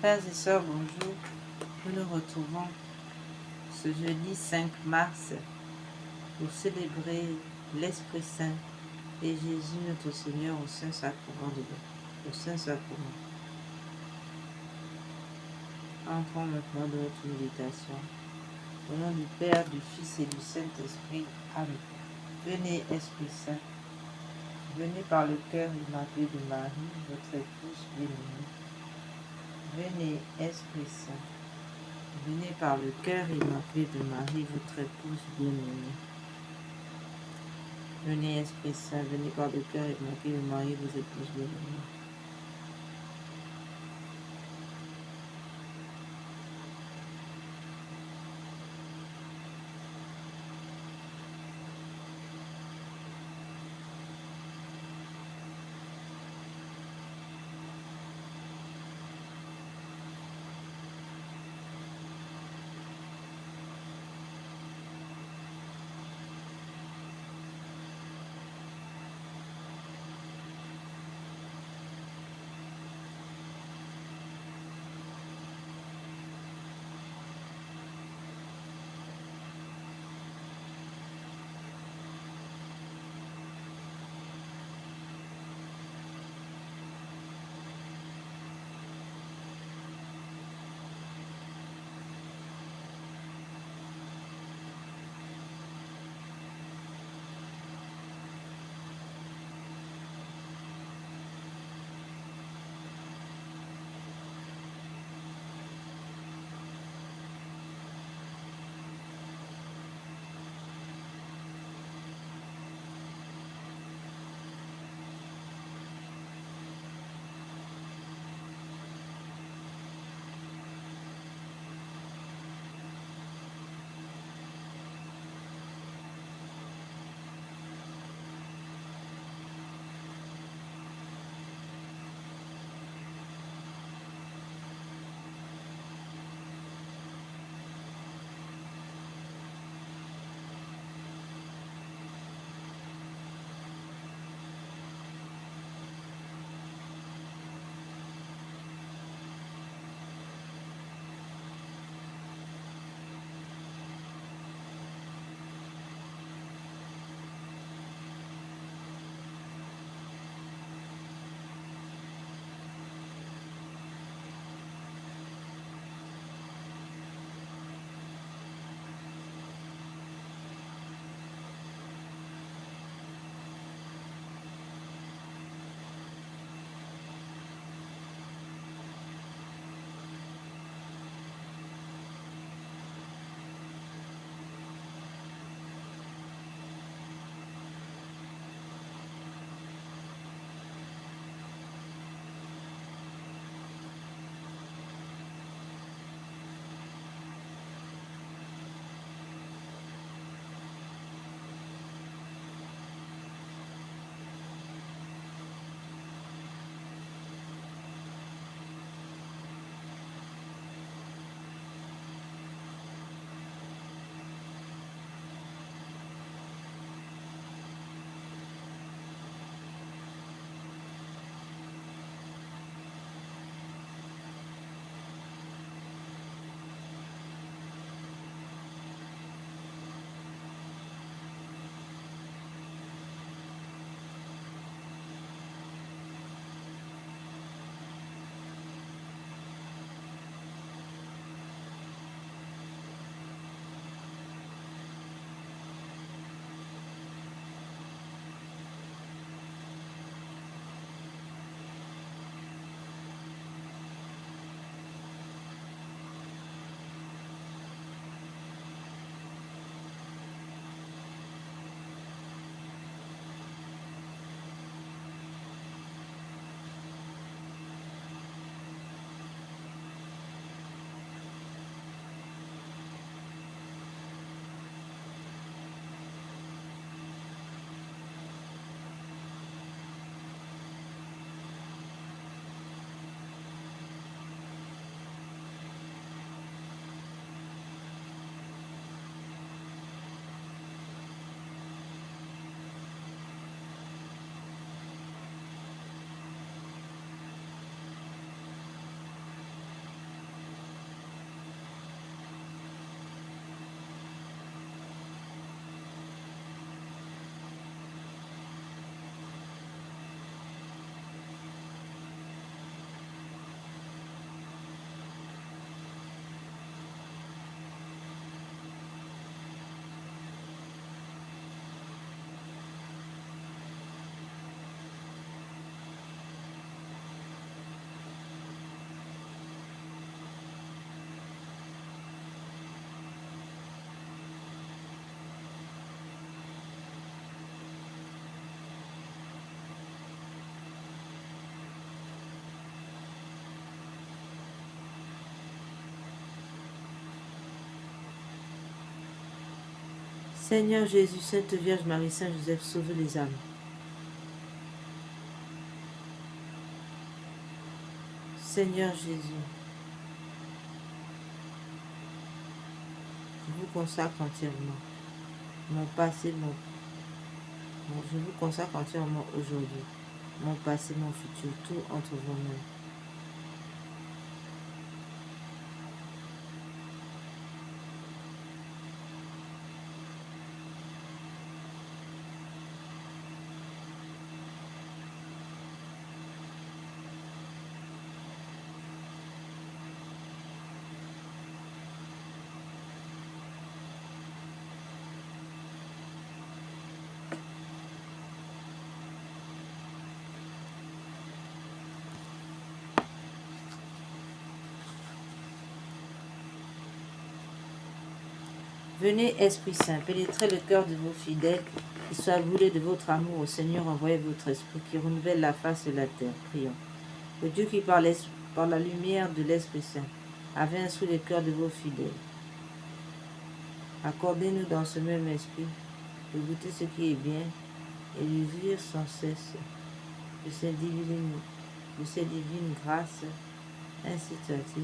Frères et sœurs, bonjour. Nous nous retrouvons ce jeudi 5 mars pour célébrer l'Esprit Saint et Jésus notre Seigneur au Saint-Sacrement au Saint-Sacrement. Entrons maintenant dans notre méditation. Au nom du Père, du Fils et du Saint-Esprit. Amen. Venez, Esprit Saint. Venez par le cœur immaculé de Marie, votre épouse bien-aimée. Venez, Esprit Saint. Venez par le cœur immaculé de Marie, votre épouse bien-aimée. Venez, Esprit Saint, venez par le cœur immaculé de Marie, votre épouse bien-aimée. Seigneur Jésus, Sainte Vierge Marie, Saint Joseph, sauve les âmes. Seigneur Jésus, je vous consacre entièrement mon passé, je vous consacre entièrement aujourd'hui, mon passé, mon futur, tout entre vos mains. Venez, Esprit Saint, pénétrez le cœur de vos fidèles, qui soient brûlés de votre amour au Seigneur, envoyez votre Esprit, qui renouvelle la face de la terre. Prions. Que Dieu qui par la lumière de l'Esprit Saint avait instruit le cœur de vos fidèles. Accordez-nous dans ce même esprit de goûter ce qui est bien et d'usir sans cesse de ces divines grâces incitatives.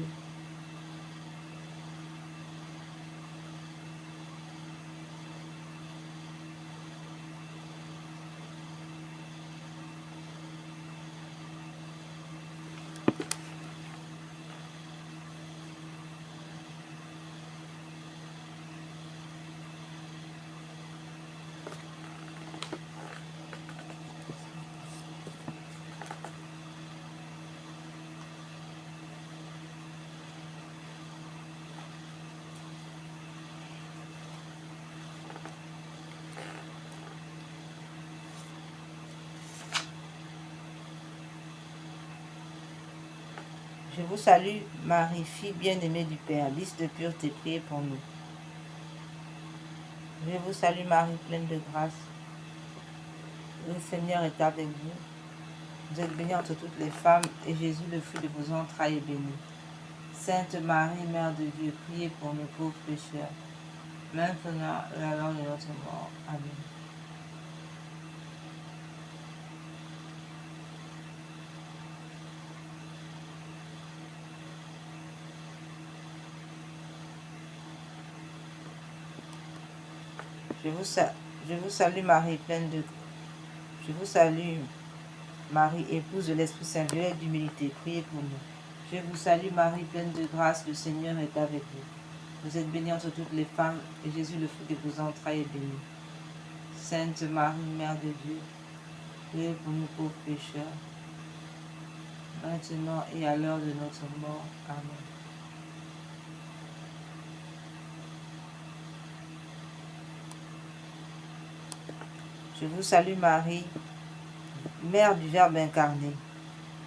Je vous salue, Marie, fille bien-aimée du Père, lys de pureté, priez pour nous. Je vous salue, Marie, pleine de grâce. Le Seigneur est avec vous. Vous êtes bénie entre toutes les femmes, et Jésus, le fruit de vos entrailles, est béni. Sainte Marie, Mère de Dieu, priez pour nos pauvres pécheurs, maintenant et à l'heure de notre mort. Amen. Je vous salue, Marie, pleine de... Je vous salue, Marie, épouse de l'Esprit Saint, violette d'humilité, priez pour nous. Je vous salue, Marie, pleine de grâce, le Seigneur est avec vous. Vous êtes bénie entre toutes les femmes, et Jésus, le fruit de vos entrailles, est béni. Sainte Marie, Mère de Dieu, priez pour nous pauvres pécheurs, maintenant et à l'heure de notre mort. Amen. Je vous salue, Marie, Mère du Verbe incarné,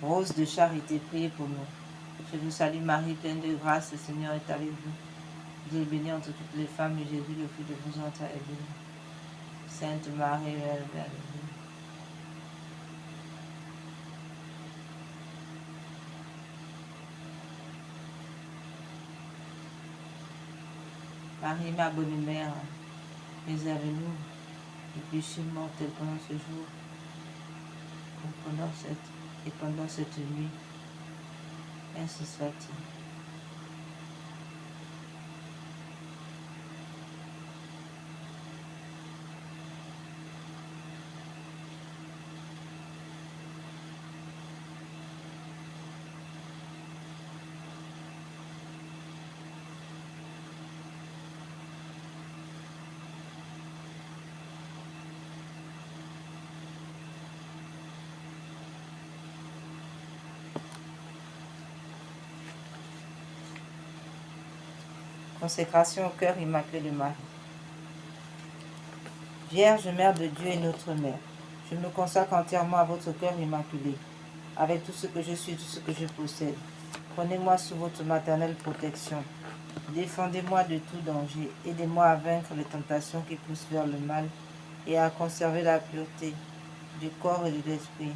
rose de charité, priez pour nous. Je vous salue, Marie, pleine de grâce, le Seigneur est avec vous. Vous êtes bénie entre toutes les femmes, et Jésus, le fruit de vos entrailles, est béni. Sainte Marie, Mère de Dieu. Marie, ma bonne mère, préservez-nous du péché mortel pendant ce jour et pendant cette nuit. Ainsi soit-il. Consécration au cœur immaculé de Marie. Vierge, Mère de Dieu et notre Mère, je me consacre entièrement à votre cœur immaculé, avec tout ce que je suis, tout ce que je possède. Prenez-moi sous votre maternelle protection. Défendez-moi de tout danger. Aidez-moi à vaincre les tentations qui poussent vers le mal et à conserver la pureté du corps et de l'esprit.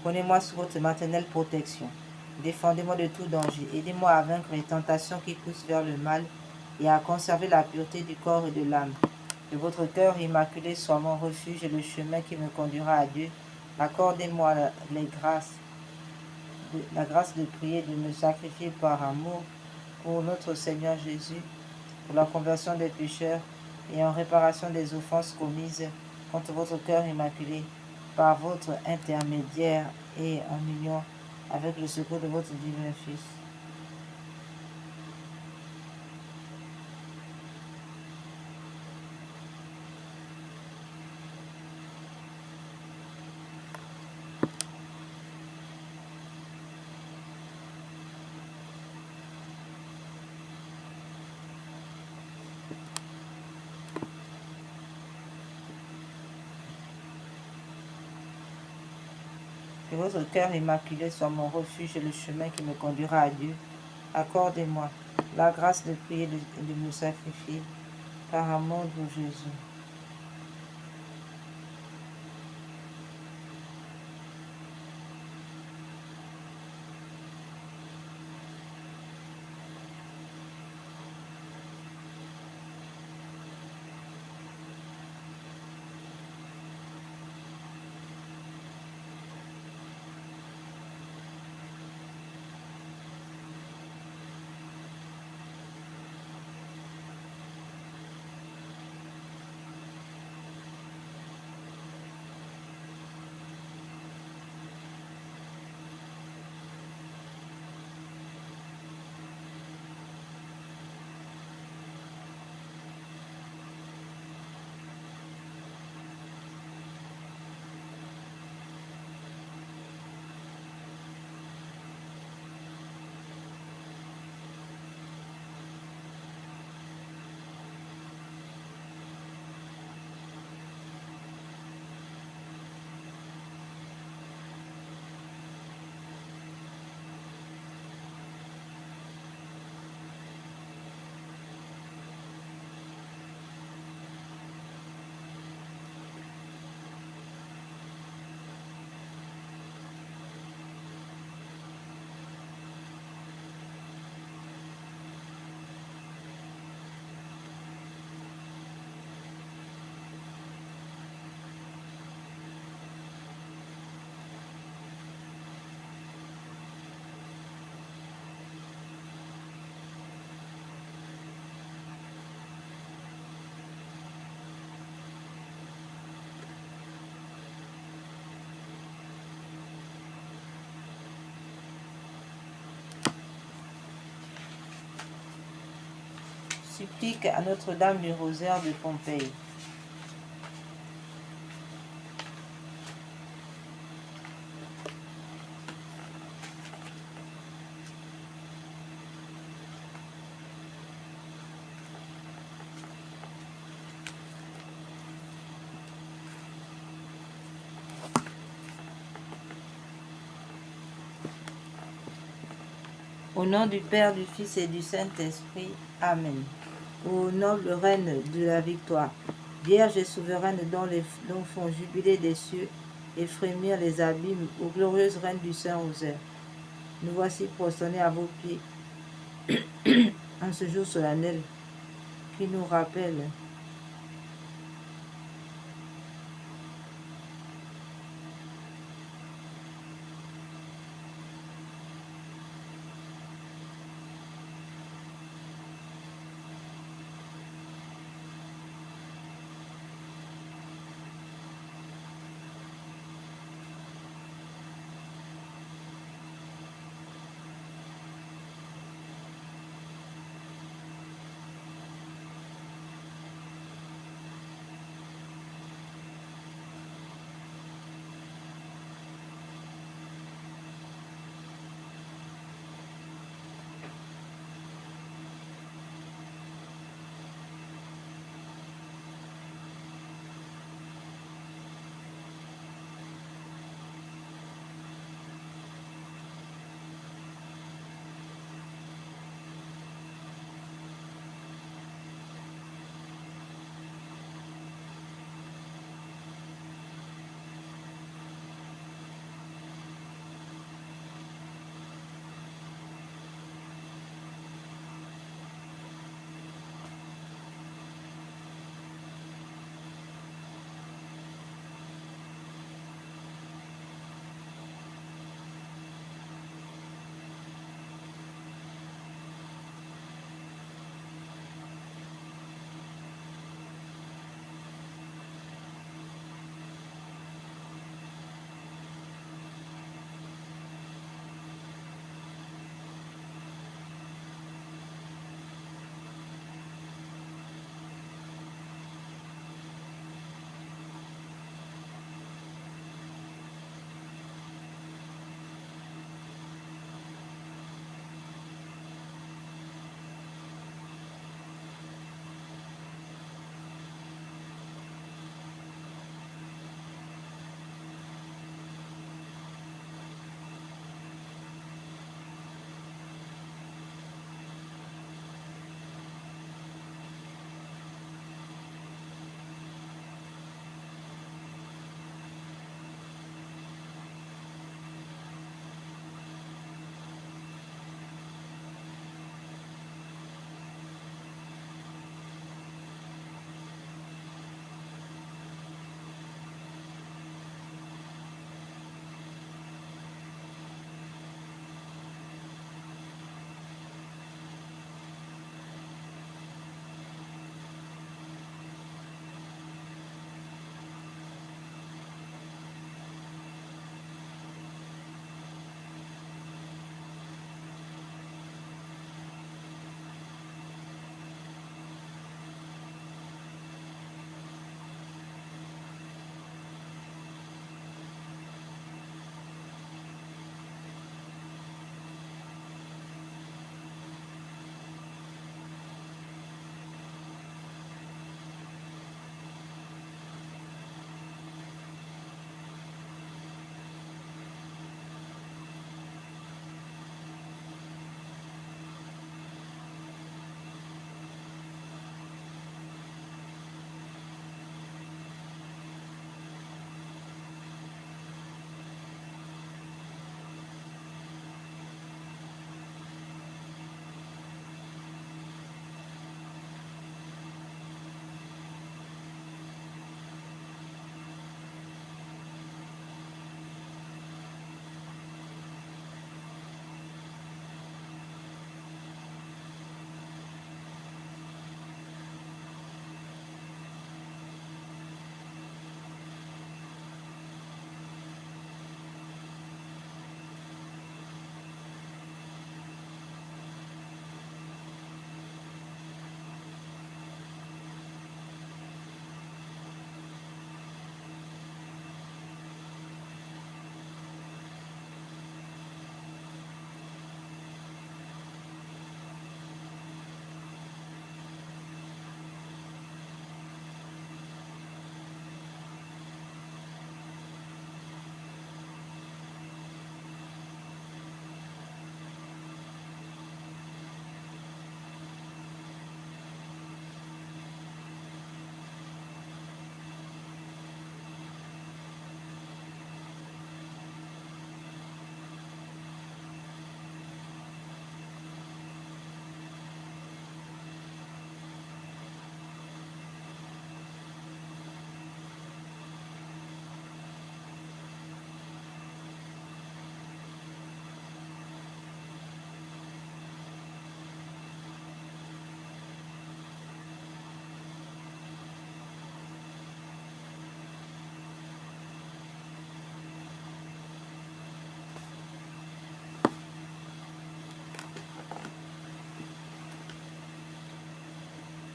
Prenez-moi sous votre maternelle protection. Défendez-moi de tout danger. Aidez-moi à vaincre les tentations qui poussent vers le mal et à conserver la pureté du corps et de l'âme. Que votre cœur immaculé soit mon refuge et le chemin qui me conduira à Dieu. Accordez-moi la grâce de prier, de me sacrifier par amour pour notre Seigneur Jésus, pour la conversion des pécheurs et en réparation des offenses commises contre votre cœur immaculé, par votre intermédiaire et en union avec le secours de votre divin Fils. Que votre cœur immaculé soit mon refuge et le chemin qui me conduira à Dieu. Accordez-moi la grâce de prier et de me sacrifier par amour pour Jésus. Supplique à Notre-Dame du Rosaire de Pompéi. Au nom du Père, du Fils et du Saint-Esprit. Amen. Ô noble reine de la victoire, Vierge et souveraine dont font jubiler des cieux et frémir les abîmes, ô glorieuse reine du Saint-Rosaire, nous voici prosternés à vos pieds en ce jour solennel qui nous rappelle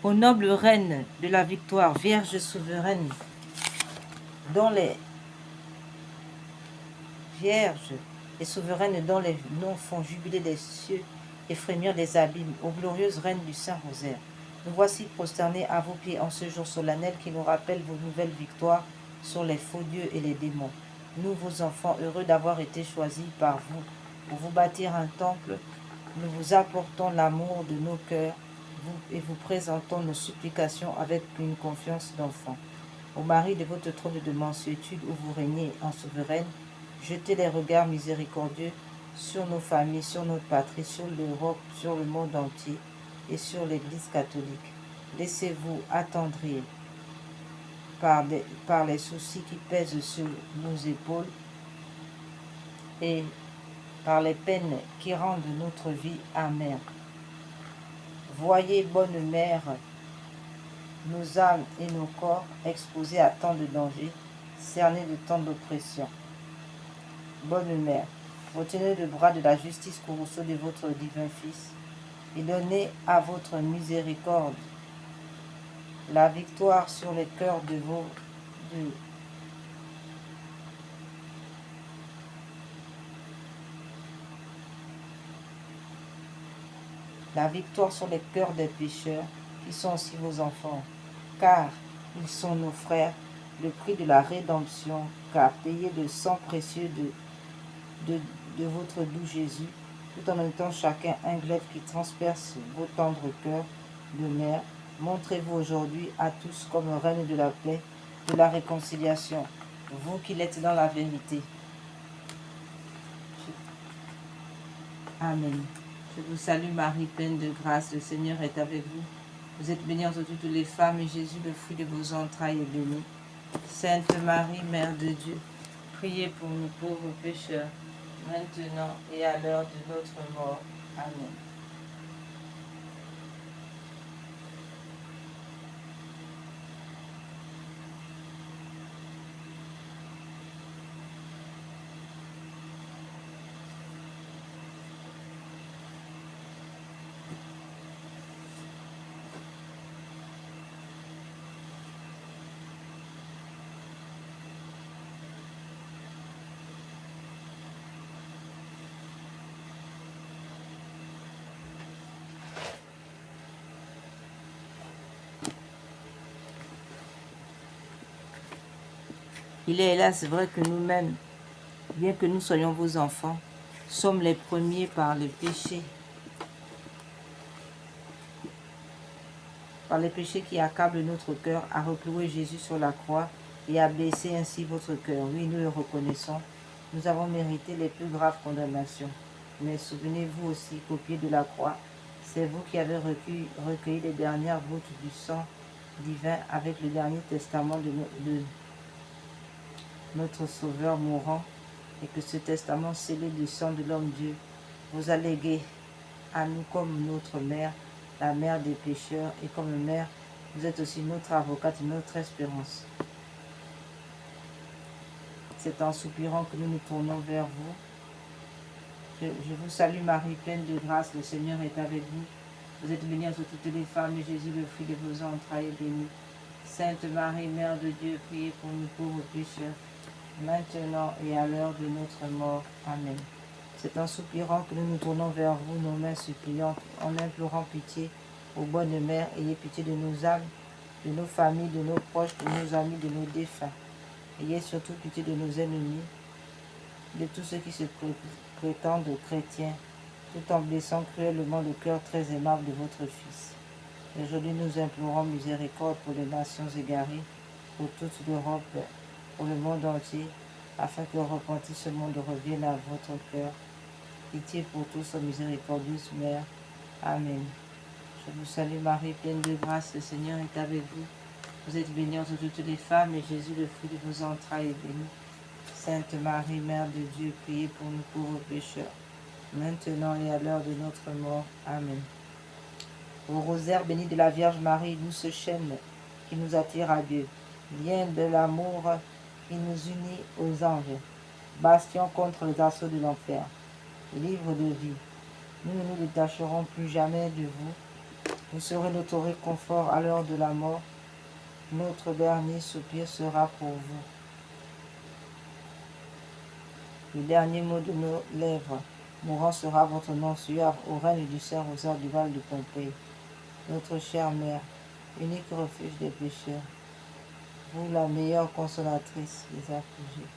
Ô noble reine de la victoire, Vierge souveraine, dont les Vierges et souveraines dont les noms font jubiler les cieux et frémir les abîmes, ô glorieuse reine du Saint-Rosaire, nous voici prosternés à vos pieds en ce jour solennel qui nous rappelle vos nouvelles victoires sur les faux dieux et les démons. Nous, vos enfants, heureux d'avoir été choisis par vous pour vous bâtir un temple, nous vous apportons l'amour de nos cœurs et vous présentons nos supplications avec une confiance d'enfant. Ô Marie de votre trône de mansuétude où vous régnez en souveraine, jetez les regards miséricordieux sur nos familles, sur notre patrie, sur l'Europe, sur le monde entier et sur l'Église catholique. Laissez-vous attendrir par les soucis qui pèsent sur nos épaules et par les peines qui rendent notre vie amère. Voyez, bonne mère, nos âmes et nos corps exposés à tant de dangers, cernés de tant d'oppression. Bonne mère, retenez le bras de la justice courrouceau de votre divin Fils et donnez à votre miséricorde la victoire sur les cœurs de vos dieux. La victoire sur les cœurs des pécheurs qui sont aussi vos enfants, car ils sont nos frères, le prix de la rédemption qu'a payé le sang précieux de votre doux Jésus, tout en étant chacun un glaive qui transperce vos tendres cœurs de mère. Montrez-vous aujourd'hui à tous comme reine de la paix, de la réconciliation, vous qui l'êtes dans la vérité. Amen. Je vous salue Marie, pleine de grâce, le Seigneur est avec vous. Vous êtes bénie entre toutes les femmes et Jésus, le fruit de vos entrailles, est béni. Sainte Marie, Mère de Dieu, priez pour nous pauvres pécheurs, maintenant et à l'heure de notre mort. Amen. Il est hélas vrai que nous-mêmes, bien que nous soyons vos enfants, sommes les premiers par le péché. Par les péchés qui accablent notre cœur, à reclouer Jésus sur la croix et à blesser ainsi votre cœur. Oui, nous le reconnaissons, nous avons mérité les plus graves condamnations. Mais souvenez-vous aussi qu'au pied de la croix, c'est vous qui avez recueilli les dernières gouttes du sang divin avec le dernier testament de notre Sauveur mourant, et que ce testament scellé du sang de l'homme Dieu vous a légué à nous comme notre mère, la mère des pécheurs, et comme mère, vous êtes aussi notre avocate et notre espérance. C'est en soupirant que nous nous tournons vers vous. Je vous salue Marie, pleine de grâce, le Seigneur est avec vous. Vous êtes bénie entre toutes les femmes, et Jésus, le fruit de vos entrailles, est béni. Sainte Marie, Mère de Dieu, priez pour nous pauvres pécheurs, maintenant et à l'heure de notre mort. Amen. C'est en soupirant que nous nous tournons vers vous, nos mains suppliantes, en implorant pitié. Ô bonne mère, ayez pitié de nos âmes, de nos familles, de nos proches, de nos amis, de nos défunts. Ayez surtout pitié de nos ennemis, de tous ceux qui se prétendent chrétiens, tout en blessant cruellement le cœur très aimable de votre Fils. Aujourd'hui, nous implorons miséricorde pour les nations égarées, pour toute l'Europe, pour le monde entier, afin que le repentissement monde revienne à votre cœur. Pitié pour tous, ô miséricordieuse Mère. Amen. Je vous salue Marie, pleine de grâce, le Seigneur est avec vous. Vous êtes bénie entre toutes les femmes, et Jésus, le fruit de vos entrailles, est béni. Sainte Marie, Mère de Dieu, priez pour nous pauvres pécheurs, maintenant et à l'heure de notre mort. Amen. Au rosaire béni de la Vierge Marie, douce chaîne qui nous attire à Dieu, lien de l'amour qui nous unit aux anges, bastion contre les assauts de l'enfer, livre de vie. Nous ne nous détacherons plus jamais de vous, Vous serez notre réconfort à l'heure de la mort. Notre dernier soupir sera pour vous. Le dernier mot de nos lèvres mourant sera votre nom suave au règne du Saint-Rosaire du Val de Pompée. Notre chère mère, unique refuge des pécheurs, vous la meilleure consolatrice des affligés.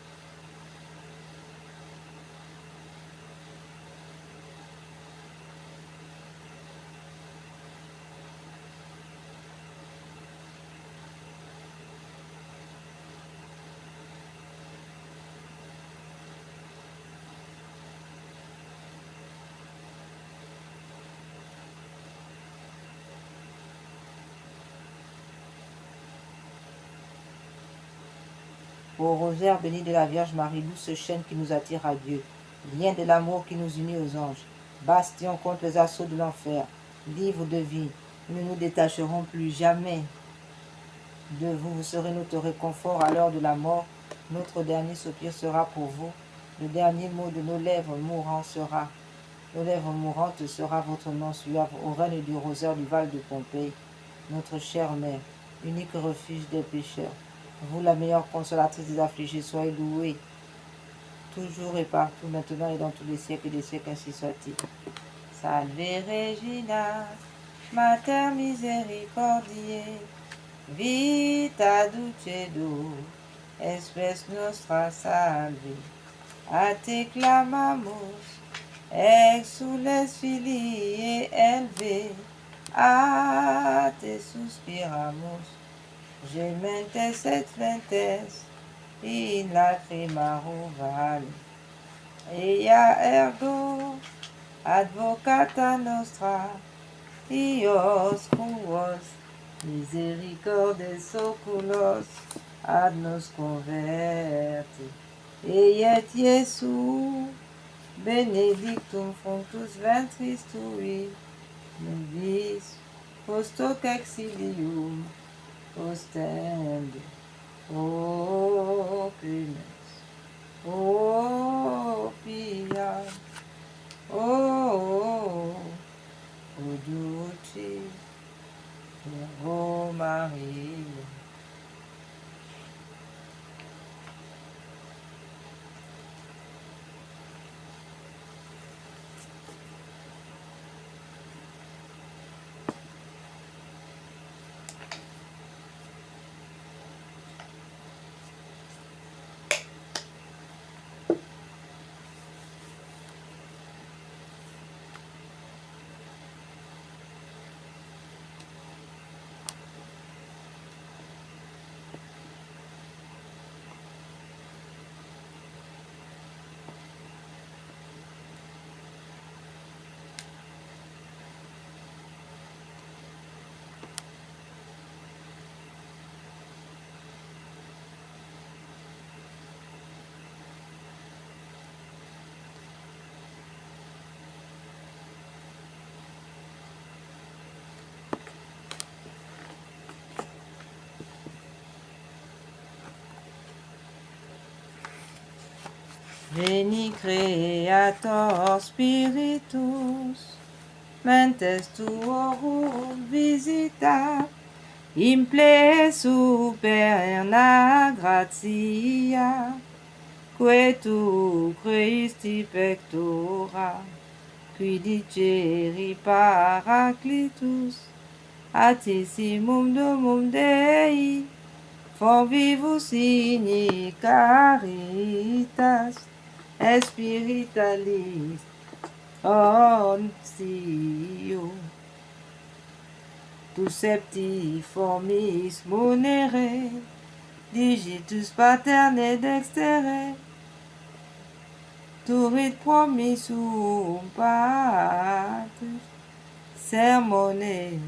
Ô rosaire béni de la Vierge Marie, douce chaîne qui nous attire à Dieu, lien de l'amour qui nous unit aux anges, bastion contre les assauts de l'enfer, livre de vie, nous ne nous détacherons plus jamais de vous. Vous serez notre réconfort à l'heure de la mort. Notre dernier soupir sera pour vous. Le dernier mot de nos lèvres mourantes sera votre nom suave au règne du rosaire du Val de Pompée. Notre chère mère, unique refuge des pécheurs, vous la meilleure consolatrice des affligés, soyez louée, toujours et partout, maintenant et dans tous les siècles des siècles, ainsi soit-il. Salve Regina, Mater misericordiae, vita dulcedo, espes nostra salve. A te clamamos, exules filii elve, a te suspiramos, gementes et flentes, in lacrymarum vale. Ea ergo, advocata nostra, Dios quos misericordes oculos ad nos converti. Eiet Iesu, benedictum fructus ventris tui, nobis post hoc exilium ostende. O clemens, o pia, o dulcis, o Maria. Veni Creator Spiritus, mentes tuorum visita, imple superna gratia, que tu Christi pectora, qui diceri Paraclitus, atissimum domum Dei, forvivus signi caritas, espiritualis onsio. Tu septiformis munere, digitus paterne dextere, turit promissum patris, sermone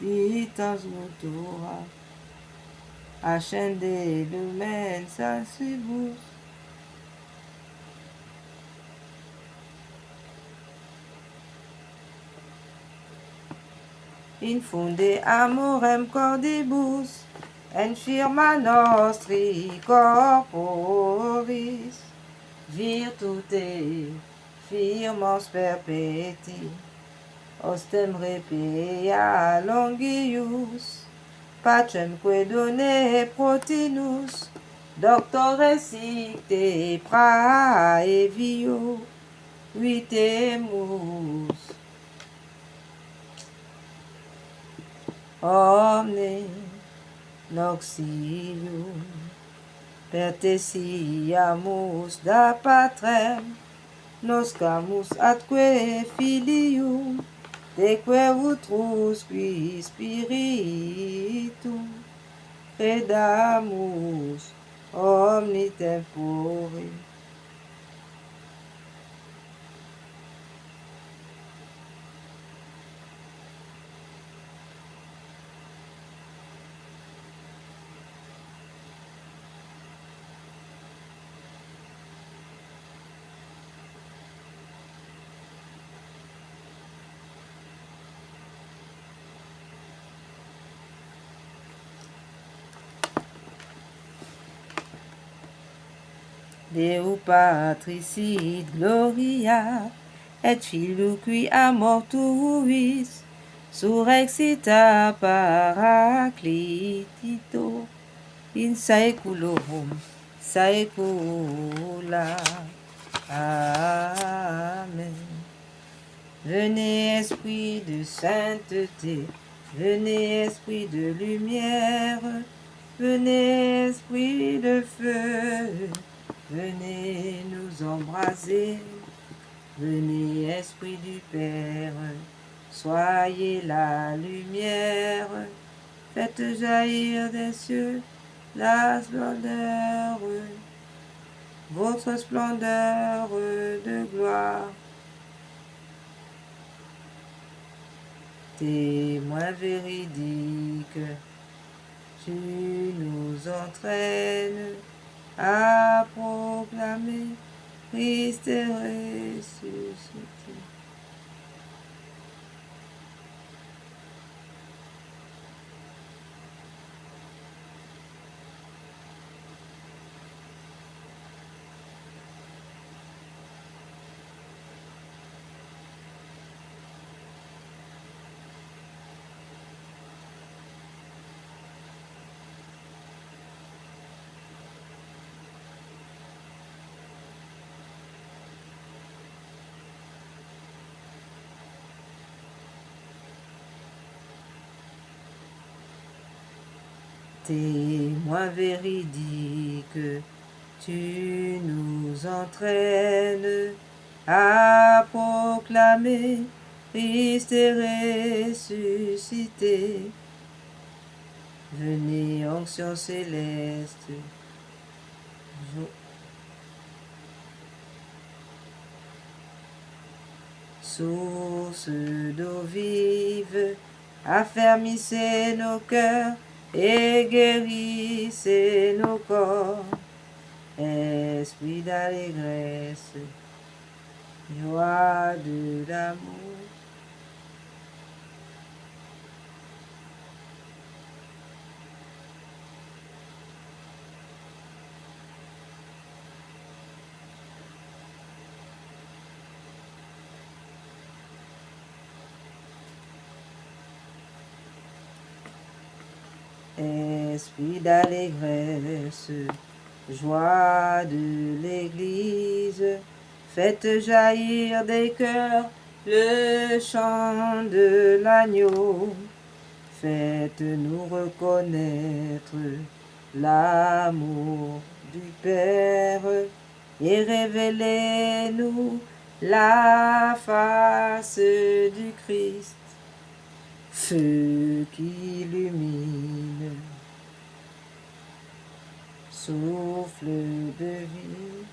ditans mutura, ascende lumen sensibus, infunde amorem cordibus, en firma nostri corporis, virtute firmos perpeti, ostem repea longius, pacem que done protinus, doctores icte praevio, vitemus. Omne noxilium pertesiamus da patrem, noscamus atque filium, deque utrusque spiritum credamus omni tempore. Deo patricid gloria, et filio qui amor tuis, surrexita paraclitito, in saeculorum saecula. Amen. Venez esprit de sainteté, venez esprit de lumière, venez esprit de feu, venez nous embraser, venez esprit du Père, soyez la lumière, faites jaillir des cieux la splendeur, votre splendeur de gloire. Témoin véridique, tu nous entraînes à proclamer Christ est ressuscité. Témoin véridique, tu nous entraînes à proclamer Christ est ressuscité. Venez, onction céleste, source d'eau vive, affermissez nos cœurs et guérissez nos corps. Esprit d'allégresse, joie de l'amour. Esprit d'allégresse, joie de l'Église, faites jaillir des cœurs le chant de l'agneau. Faites-nous reconnaître l'amour du Père et révélez-nous la face du Christ. Feu qui illumine, souffle de vie.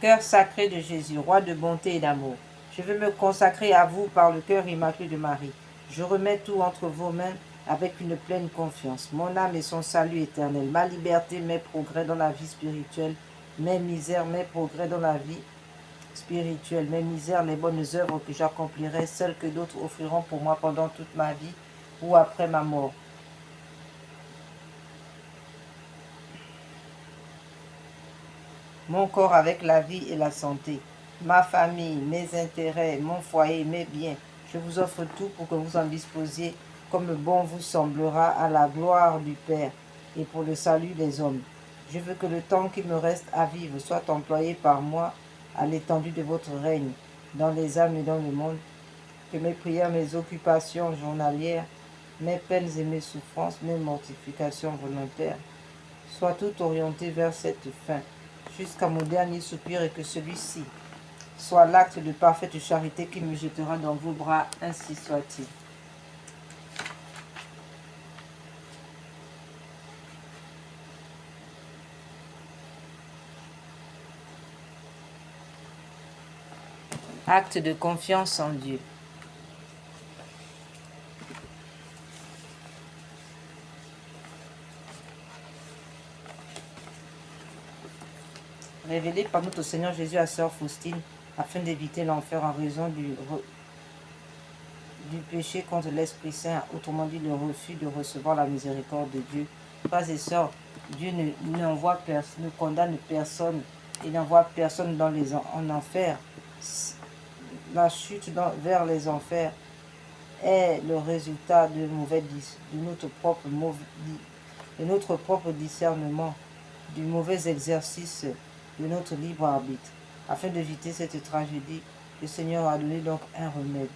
Cœur sacré de Jésus, roi de bonté et d'amour, je veux me consacrer à vous par le cœur immaculé de Marie. Je remets tout entre vos mains avec une pleine confiance. Mon âme et son salut éternel, ma liberté, mes progrès dans la vie spirituelle, mes misères, mes progrès dans la vie spirituelle, mes misères, les bonnes œuvres que j'accomplirai, celles que d'autres offriront pour moi pendant toute ma vie ou après ma mort. Mon corps avec la vie et la santé, ma famille, mes intérêts, mon foyer, mes biens. Je vous offre tout pour que vous en disposiez comme bon vous semblera à la gloire du Père et pour le salut des hommes. Je veux que le temps qui me reste à vivre soit employé par moi à l'étendue de votre règne, dans les âmes et dans le monde. Que mes prières, mes occupations journalières, mes peines et mes souffrances, mes mortifications volontaires soient toutes orientées vers cette fin, jusqu'à mon dernier soupir, et que celui-ci soit l'acte de parfaite charité qui me jettera dans vos bras, ainsi soit-il. Acte de confiance en Dieu. Révélé par notre Seigneur Jésus à Sœur Faustine, afin d'éviter l'enfer en raison du péché contre l'Esprit Saint, autrement dit le refus de recevoir la miséricorde de Dieu. Frères et sœurs, Dieu ne condamne personne et n'envoie personne en enfer. La chute vers les enfers est le résultat de notre propre discernement, du mauvais exercice de notre libre arbitre. Afin d'éviter cette tragédie, le Seigneur a donné donc un remède.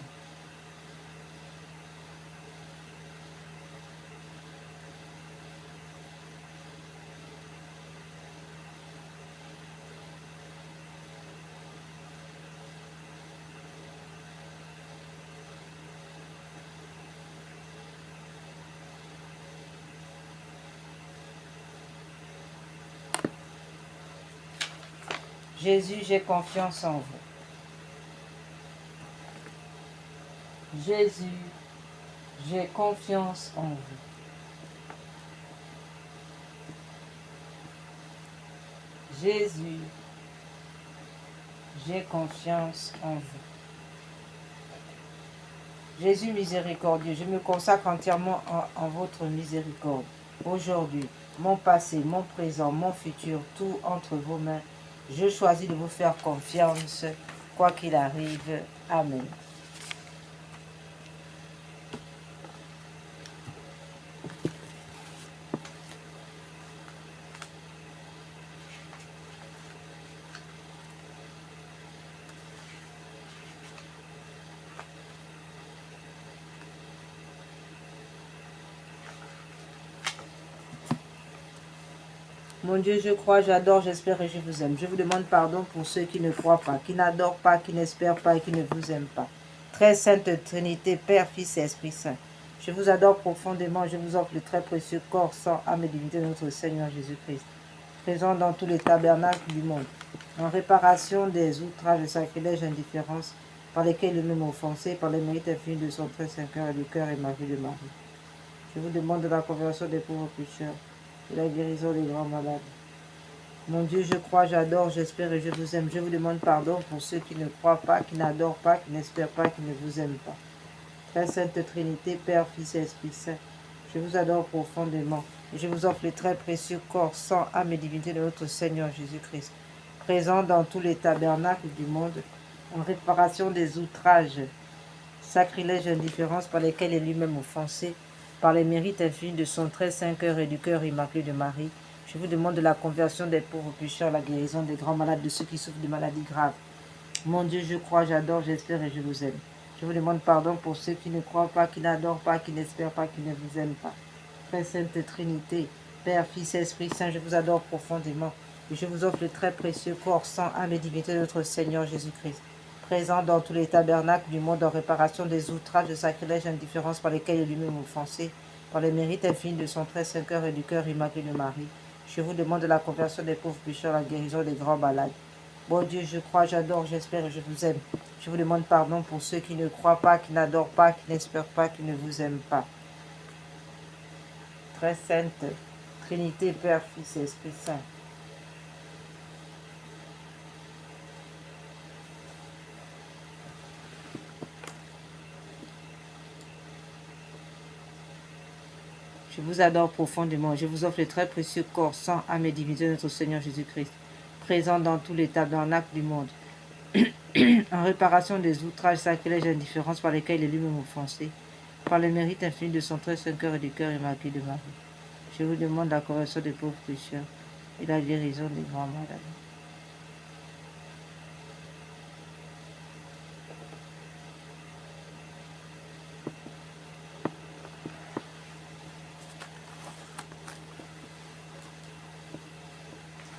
Jésus, j'ai confiance en vous. Jésus, j'ai confiance en vous. Jésus, j'ai confiance en vous. Jésus miséricordieux, je me consacre entièrement en votre miséricorde. Aujourd'hui, mon passé, mon présent, mon futur, tout entre vos mains. Je choisis de vous faire confiance, quoi qu'il arrive. Amen. Mon Dieu, je crois, j'adore, j'espère et je vous aime. Je vous demande pardon pour ceux qui ne croient pas, qui n'adorent pas, qui n'espèrent pas et qui ne vous aiment pas. Très sainte Trinité, Père, Fils et Esprit Saint, je vous adore profondément. Je vous offre le très précieux corps, sang, âme et divinité de notre Seigneur Jésus-Christ, présent dans tous les tabernacles du monde, en réparation des outrages, sacrilèges, indifférences, par lesquels il m'a offensé, par les mérites infinis de son très saint cœur et du cœur et Marie de Marie. Je vous demande la conversion des pauvres pécheurs et la guérison des grands malades. Mon Dieu, je crois, j'adore, j'espère et je vous aime. Je vous demande pardon pour ceux qui ne croient pas, qui n'adorent pas, qui n'espèrent pas, qui ne vous aiment pas. Très sainte Trinité, Père, Fils et Esprit Saint, je vous adore profondément et je vous offre le très précieux corps, sang, âme et divinité de notre Seigneur Jésus-Christ, présent dans tous les tabernacles du monde, en réparation des outrages, sacrilèges et indifférences par lesquels il est lui-même offensé, par les mérites infinis de son très saint cœur et du cœur immaculé de Marie. Je vous demande de la conversion des pauvres pécheurs, la guérison des grands malades, de ceux qui souffrent de maladies graves. Mon Dieu, je crois, j'adore, j'espère et je vous aime. Je vous demande pardon pour ceux qui ne croient pas, qui n'adorent pas, qui n'espèrent pas, qui ne vous aiment pas. Très sainte Trinité, Père, Fils et Esprit Saint, je vous adore profondément. Et je vous offre le très précieux corps, sang, âme et divinité de notre Seigneur Jésus-Christ, présent dans tous les tabernacles du monde en réparation des outrages, de sacrilèges et indifférences par lesquels il est lui-même offensé, par les mérites infinis de son très saint cœur et du cœur immaculé de Marie. Je vous demande la conversion des pauvres pécheurs, la guérison des grands malades, Bon Dieu, je crois, j'adore, j'espère et je vous aime. Je vous demande pardon pour ceux qui ne croient pas, qui n'adorent pas, qui n'espèrent pas, qui ne vous aiment pas. Très sainte Trinité, Père, Fils et Esprit Saint. Je vous adore profondément. Je vous offre le très précieux corps, sang, âme et divinité de notre Seigneur Jésus-Christ, présent dans tous les tabernacles du monde, en réparation des outrages, sacrilèges et indifférences par lesquels il est lui-même offensé, par le mérite infini de son très saint cœur et du cœur immaculé de Marie. Je vous demande la correction des pauvres pécheurs et la guérison des grands malades.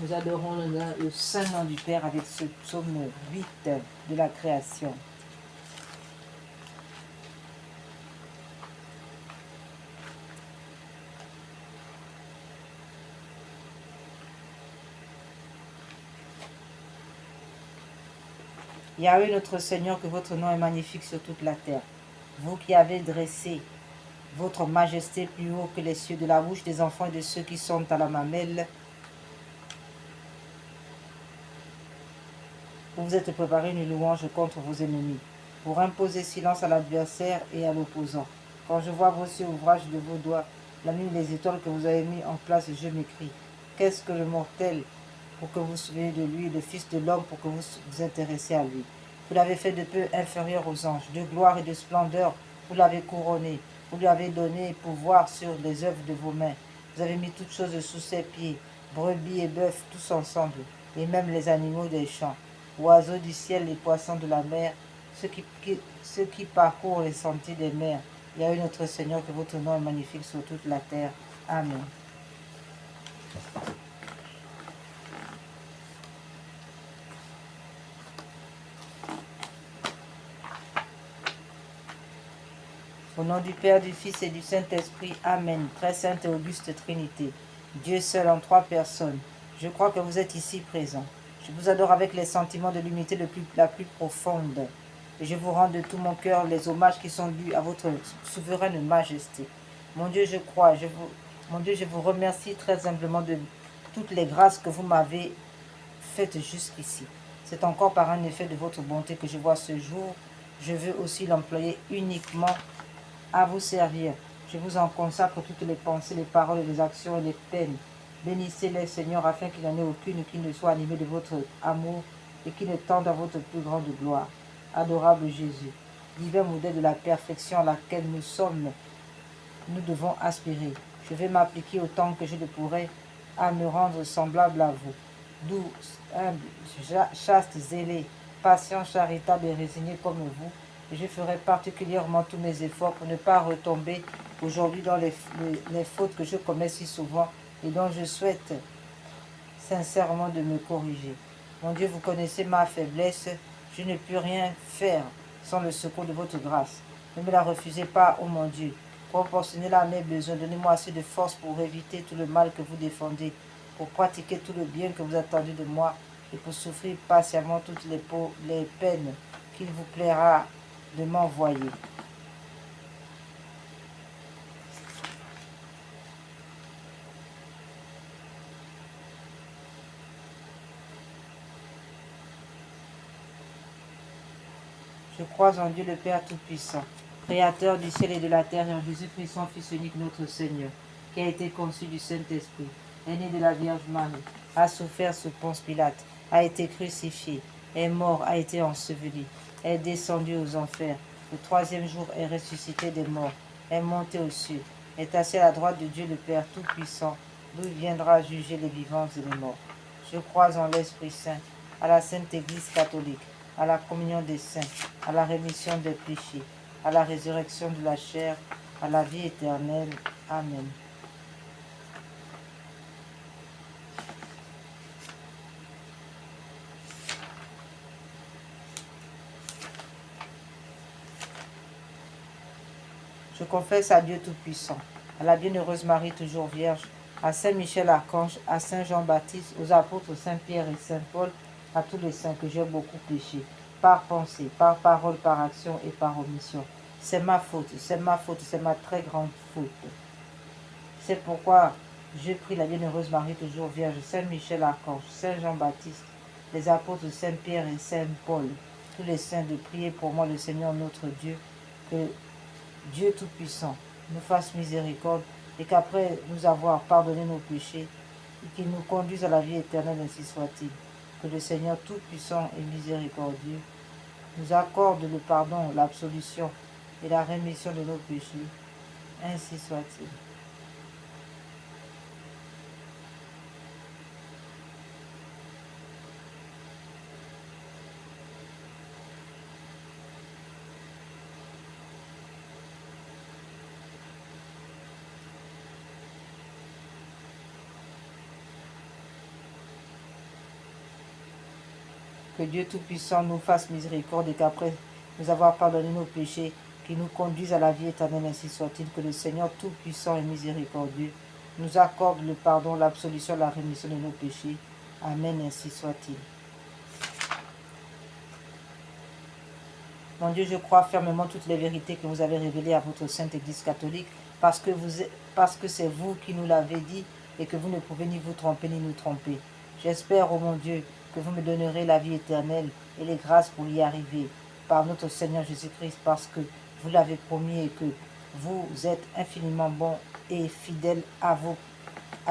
Nous adorons le saint nom du Père avec ce psaume 8 de la création. Yahweh notre Seigneur, que votre nom est magnifique sur toute la terre. Vous qui avez dressé votre majesté plus haut que les cieux, de la bouche des enfants et de ceux qui sont à la mamelle, vous vous êtes préparé une louange contre vos ennemis, pour imposer silence à l'adversaire et à l'opposant. Quand je vois vos yeux ouvrages de vos doigts, la nuit les étoiles que vous avez mis en place, je m'écrie. Qu'est-ce que le mortel pour que vous vous souveniez de lui, le Fils de l'homme pour que vous vous intéressiez à lui. Vous l'avez fait de peu inférieur aux anges, de gloire et de splendeur, vous l'avez couronné, vous lui avez donné pouvoir sur les œuvres de vos mains. Vous avez mis toutes choses sous ses pieds, brebis et bœufs, tous ensemble, et même les animaux des champs, oiseaux du ciel, les poissons de la mer, ceux qui parcourent les sentiers des mers. Il y a eu notre Seigneur, que votre nom est magnifique sur toute la terre. Amen. Au nom du Père, du Fils et du Saint-Esprit. Amen. Très sainte et auguste Trinité. Dieu seul en trois personnes. Je crois que vous êtes ici présents. Je vous adore avec les sentiments de l'unité la plus profonde. Et je vous rends de tout mon cœur les hommages qui sont dus à votre souveraine majesté. Mon Dieu, je crois, mon Dieu, je vous remercie très humblement de toutes les grâces que vous m'avez faites jusqu'ici. C'est encore par un effet de votre bonté que je vois ce jour. Je veux aussi l'employer uniquement à vous servir. Je vous en consacre toutes les pensées, les paroles, les actions et les peines. Bénissez-les, Seigneur, afin qu'il n'y en ait aucune qui ne soit animée de votre amour et qui ne tende à votre plus grande gloire. Adorable Jésus, divin modèle de la perfection à laquelle nous devons aspirer. Je vais m'appliquer autant que je le pourrai à me rendre semblable à vous. Douce, humble, chaste, zélé, patient, charitable et résigné comme vous. Je ferai particulièrement tous mes efforts pour ne pas retomber aujourd'hui dans les fautes que je commets si souvent et dont je souhaite sincèrement de me corriger. Mon Dieu, vous connaissez ma faiblesse. Je ne peux rien faire sans le secours de votre grâce. Ne me la refusez pas, ô mon Dieu. Proportionnez-la à mes besoins. Donnez-moi assez de force pour éviter tout le mal que vous défendez, pour pratiquer tout le bien que vous attendez de moi et pour souffrir patiemment toutes les peines qu'il vous plaira de m'envoyer. Je crois en Dieu le Père Tout-Puissant, Créateur du ciel et de la terre, et en Jésus-Christ, son Fils unique, notre Seigneur, qui a été conçu du Saint-Esprit, est né de la Vierge Marie, a souffert sous Ponce Pilate, a été crucifié, est mort, a été enseveli, est descendu aux enfers, le troisième jour est ressuscité des morts, est monté aux cieux, est assis à la droite de Dieu le Père Tout-Puissant, d'où il viendra juger les vivants et les morts. Je crois en l'Esprit Saint, à la Sainte Église catholique, à la communion des saints, à la rémission des péchés, à la résurrection de la chair, à la vie éternelle. Amen. Je confesse à Dieu Tout-Puissant, à la bienheureuse Marie toujours Vierge, à Saint Michel Archange, à Saint Jean-Baptiste, aux apôtres Saint Pierre et Saint Paul, à tous les saints que j'ai beaucoup péché, par pensée, par parole, par action et par omission. C'est ma faute, c'est ma faute, c'est ma très grande faute. C'est pourquoi je prie la bienheureuse Marie, toujours vierge, Saint Michel Archange, Saint Jean-Baptiste, les apôtres Saint Pierre et Saint Paul, tous les saints de prier pour moi le Seigneur notre Dieu, que Dieu Tout-Puissant nous fasse miséricorde et qu'après nous avoir pardonné nos péchés, et qu'il nous conduise à la vie éternelle, ainsi soit-il. Que le Seigneur Tout-Puissant et miséricordieux nous accorde le pardon, l'absolution et la rémission de nos péchés, ainsi soit-il. Que Dieu Tout-Puissant nous fasse miséricorde et qu'après nous avoir pardonné nos péchés, qu'il nous conduise à la vie éternelle, ainsi soit-il. Que le Seigneur Tout-Puissant et miséricordieux nous accorde le pardon, l'absolution, la rémission de nos péchés. Amen, ainsi soit-il. Mon Dieu, je crois fermement toutes les vérités que vous avez révélées à votre Sainte Église catholique, parce que c'est vous qui nous l'avez dit et que vous ne pouvez ni vous tromper ni nous tromper. J'espère, ô mon Dieu, que vous me donnerez la vie éternelle et les grâces pour y arriver, par notre Seigneur Jésus-Christ, parce que vous l'avez promis et que vous êtes infiniment bon et fidèle à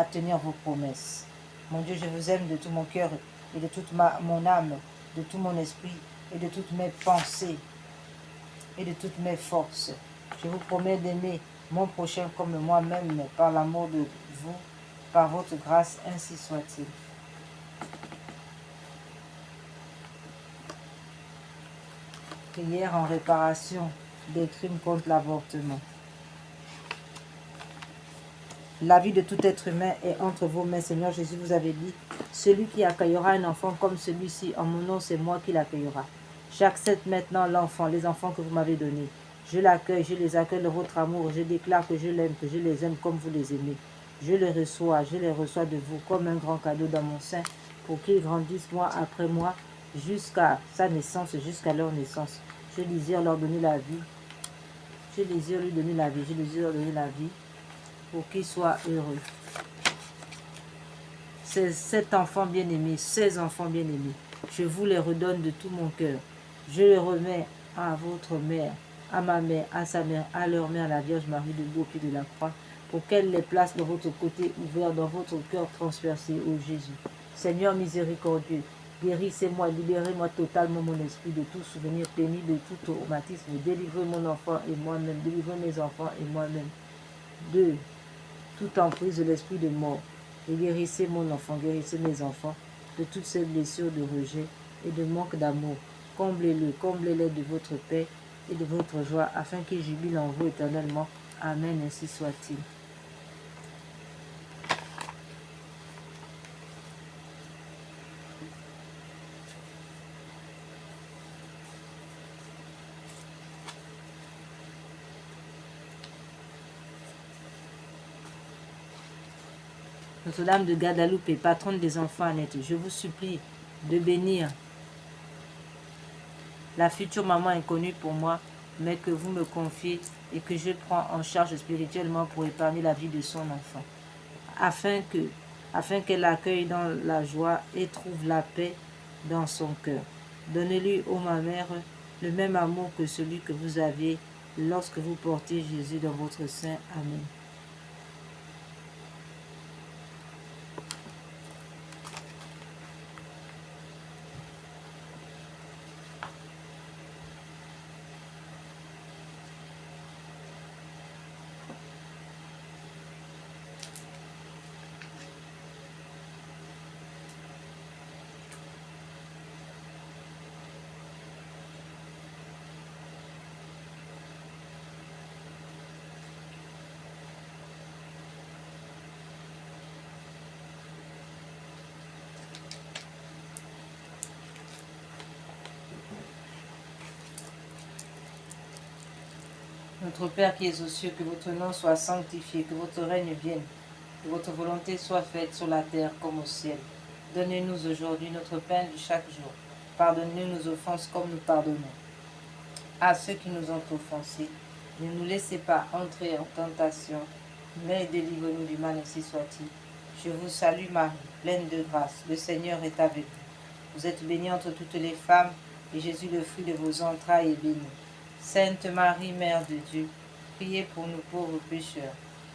tenir vos promesses. Mon Dieu, je vous aime de tout mon cœur et de toute mon âme, de tout mon esprit et de toutes mes pensées et de toutes mes forces. Je vous promets d'aimer mon prochain comme moi-même par l'amour de vous, par votre grâce, ainsi soit-il. Prière en réparation des crimes contre l'avortement. La vie de tout être humain est entre vos mains, Seigneur Jésus, vous avez dit, celui qui accueillera un enfant comme celui-ci, en mon nom, c'est moi qui l'accueillera. J'accepte maintenant l'enfant, les enfants que vous m'avez donnés. Je l'accueille, je les accueille de votre amour, je déclare que je l'aime, que je les aime comme vous les aimez. Je les reçois de vous comme un grand cadeau dans mon sein, pour qu'ils grandissent mois après mois, jusqu'à sa naissance, jusqu'à leur naissance. Je désire leur donner la vie. Je désire lui donner la vie. Je désire leur donner la vie pour qu'ils soient heureux. Cet enfant bien-aimé, ces enfants bien-aimés, je vous les redonne de tout mon cœur. Je les remets à votre mère, à ma mère, à sa mère, à leur mère, la Vierge Marie debout au pied de la croix, pour qu'elle les place dans votre côté ouvert, dans votre cœur transpercé, ô Jésus. Seigneur miséricordieux, guérissez-moi, libérez-moi totalement mon esprit de tout souvenir pénible, de tout traumatisme. Délivrez mon enfant et moi-même, délivrez mes enfants et moi-même de toute emprise de l'esprit de mort. Et guérissez mon enfant, guérissez mes enfants de toutes ces blessures de rejet et de manque d'amour. Comblez-les de votre paix et de votre joie, afin qu'ils jubilent en vous éternellement. Amen, ainsi soit-il. Notre-Dame de Guadalupe, patronne des enfants honnêtes, je vous supplie de bénir la future maman inconnue pour moi, mais que vous me confiez et que je prends en charge spirituellement pour épargner la vie de son enfant, afin qu'elle l'accueille dans la joie et trouve la paix dans son cœur. Donnez-lui, ô ma mère, le même amour que celui que vous aviez lorsque vous portiez Jésus dans votre sein. Amen. Notre Père qui es aux cieux, que votre nom soit sanctifié, que votre règne vienne, que votre volonté soit faite sur la terre comme au ciel. Donnez-nous aujourd'hui notre pain de chaque jour. Pardonnez-nous nos offenses comme nous pardonnons à ceux qui nous ont offensés. Ne nous laissez pas entrer en tentation, mais délivrez-nous du mal, ainsi soit-il. Je vous salue Marie, pleine de grâce. Le Seigneur est avec vous. Vous êtes bénie entre toutes les femmes, et Jésus, le fruit de vos entrailles, est béni. Sainte Marie, Mère de Dieu, priez pour nous pauvres pécheurs,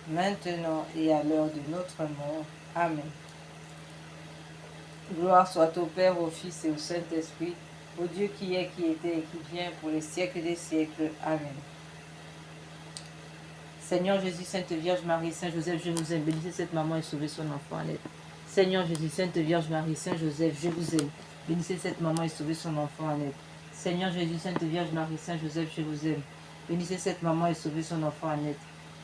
maintenant et à l'heure de notre mort. Amen. Gloire soit au Père, au Fils et au Saint-Esprit, au Dieu qui est, qui était et qui vient, pour les siècles des siècles. Amen. Seigneur Jésus, Sainte Vierge Marie, Saint Joseph, je vous aime. Bénissez cette maman et sauvez son enfant à l'aide. Seigneur Jésus, Sainte Vierge Marie, Saint Joseph, je vous aime. Bénissez cette maman et sauvez son enfant à l'aide. Seigneur Jésus, Sainte Vierge Marie, Saint Joseph, je vous aime. Bénissez cette maman et sauvez son enfant à l'aide.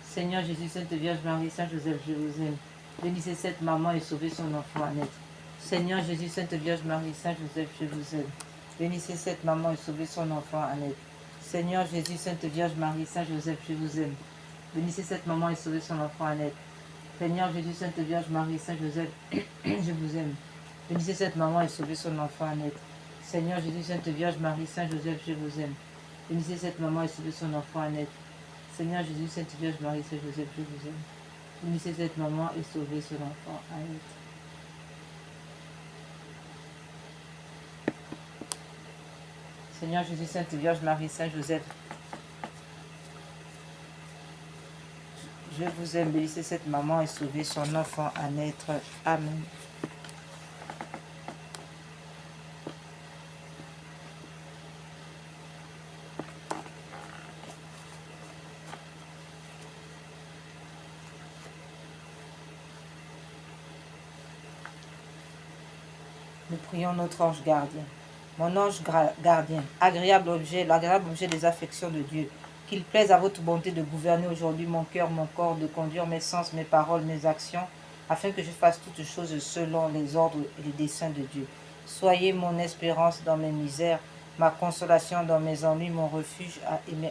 Seigneur Jésus, Sainte Vierge Marie, Saint Joseph, je vous aime. Bénissez cette maman et sauvez son enfant à l'aide. Seigneur Jésus, Sainte Vierge Marie, Saint Joseph, je vous aime. Bénissez cette maman et sauvez son enfant à l'aide. Seigneur Jésus, Sainte Vierge Marie, Saint Joseph, je vous aime. Bénissez cette maman et sauvez son enfant à l'aide. Seigneur Jésus, Sainte Vierge Marie, Saint Joseph, je vous aime. Bénissez cette maman et sauvez son enfant à l'aide. Seigneur Jésus, Sainte Vierge Marie, Saint Joseph, je vous aime. Bénissez cette maman et sauvez son enfant à l'aide. Seigneur Jésus, Sainte Vierge Marie, Saint Joseph, je vous aime. Bénissez cette maman et sauvez son enfant à l'aide. Seigneur Jésus, Sainte Vierge Marie, Saint Joseph, je vous aime. Bénissez cette maman et sauvez son enfant à naître. Amen. Nous prions notre ange gardien. Mon ange gardien, l'agréable objet des affections de Dieu, qu'il plaise à votre bonté de gouverner aujourd'hui mon cœur, mon corps, de conduire mes sens, mes paroles, mes actions, afin que je fasse toutes choses selon les ordres et les desseins de Dieu. Soyez mon espérance dans mes misères, ma consolation dans mes ennuis, mon refuge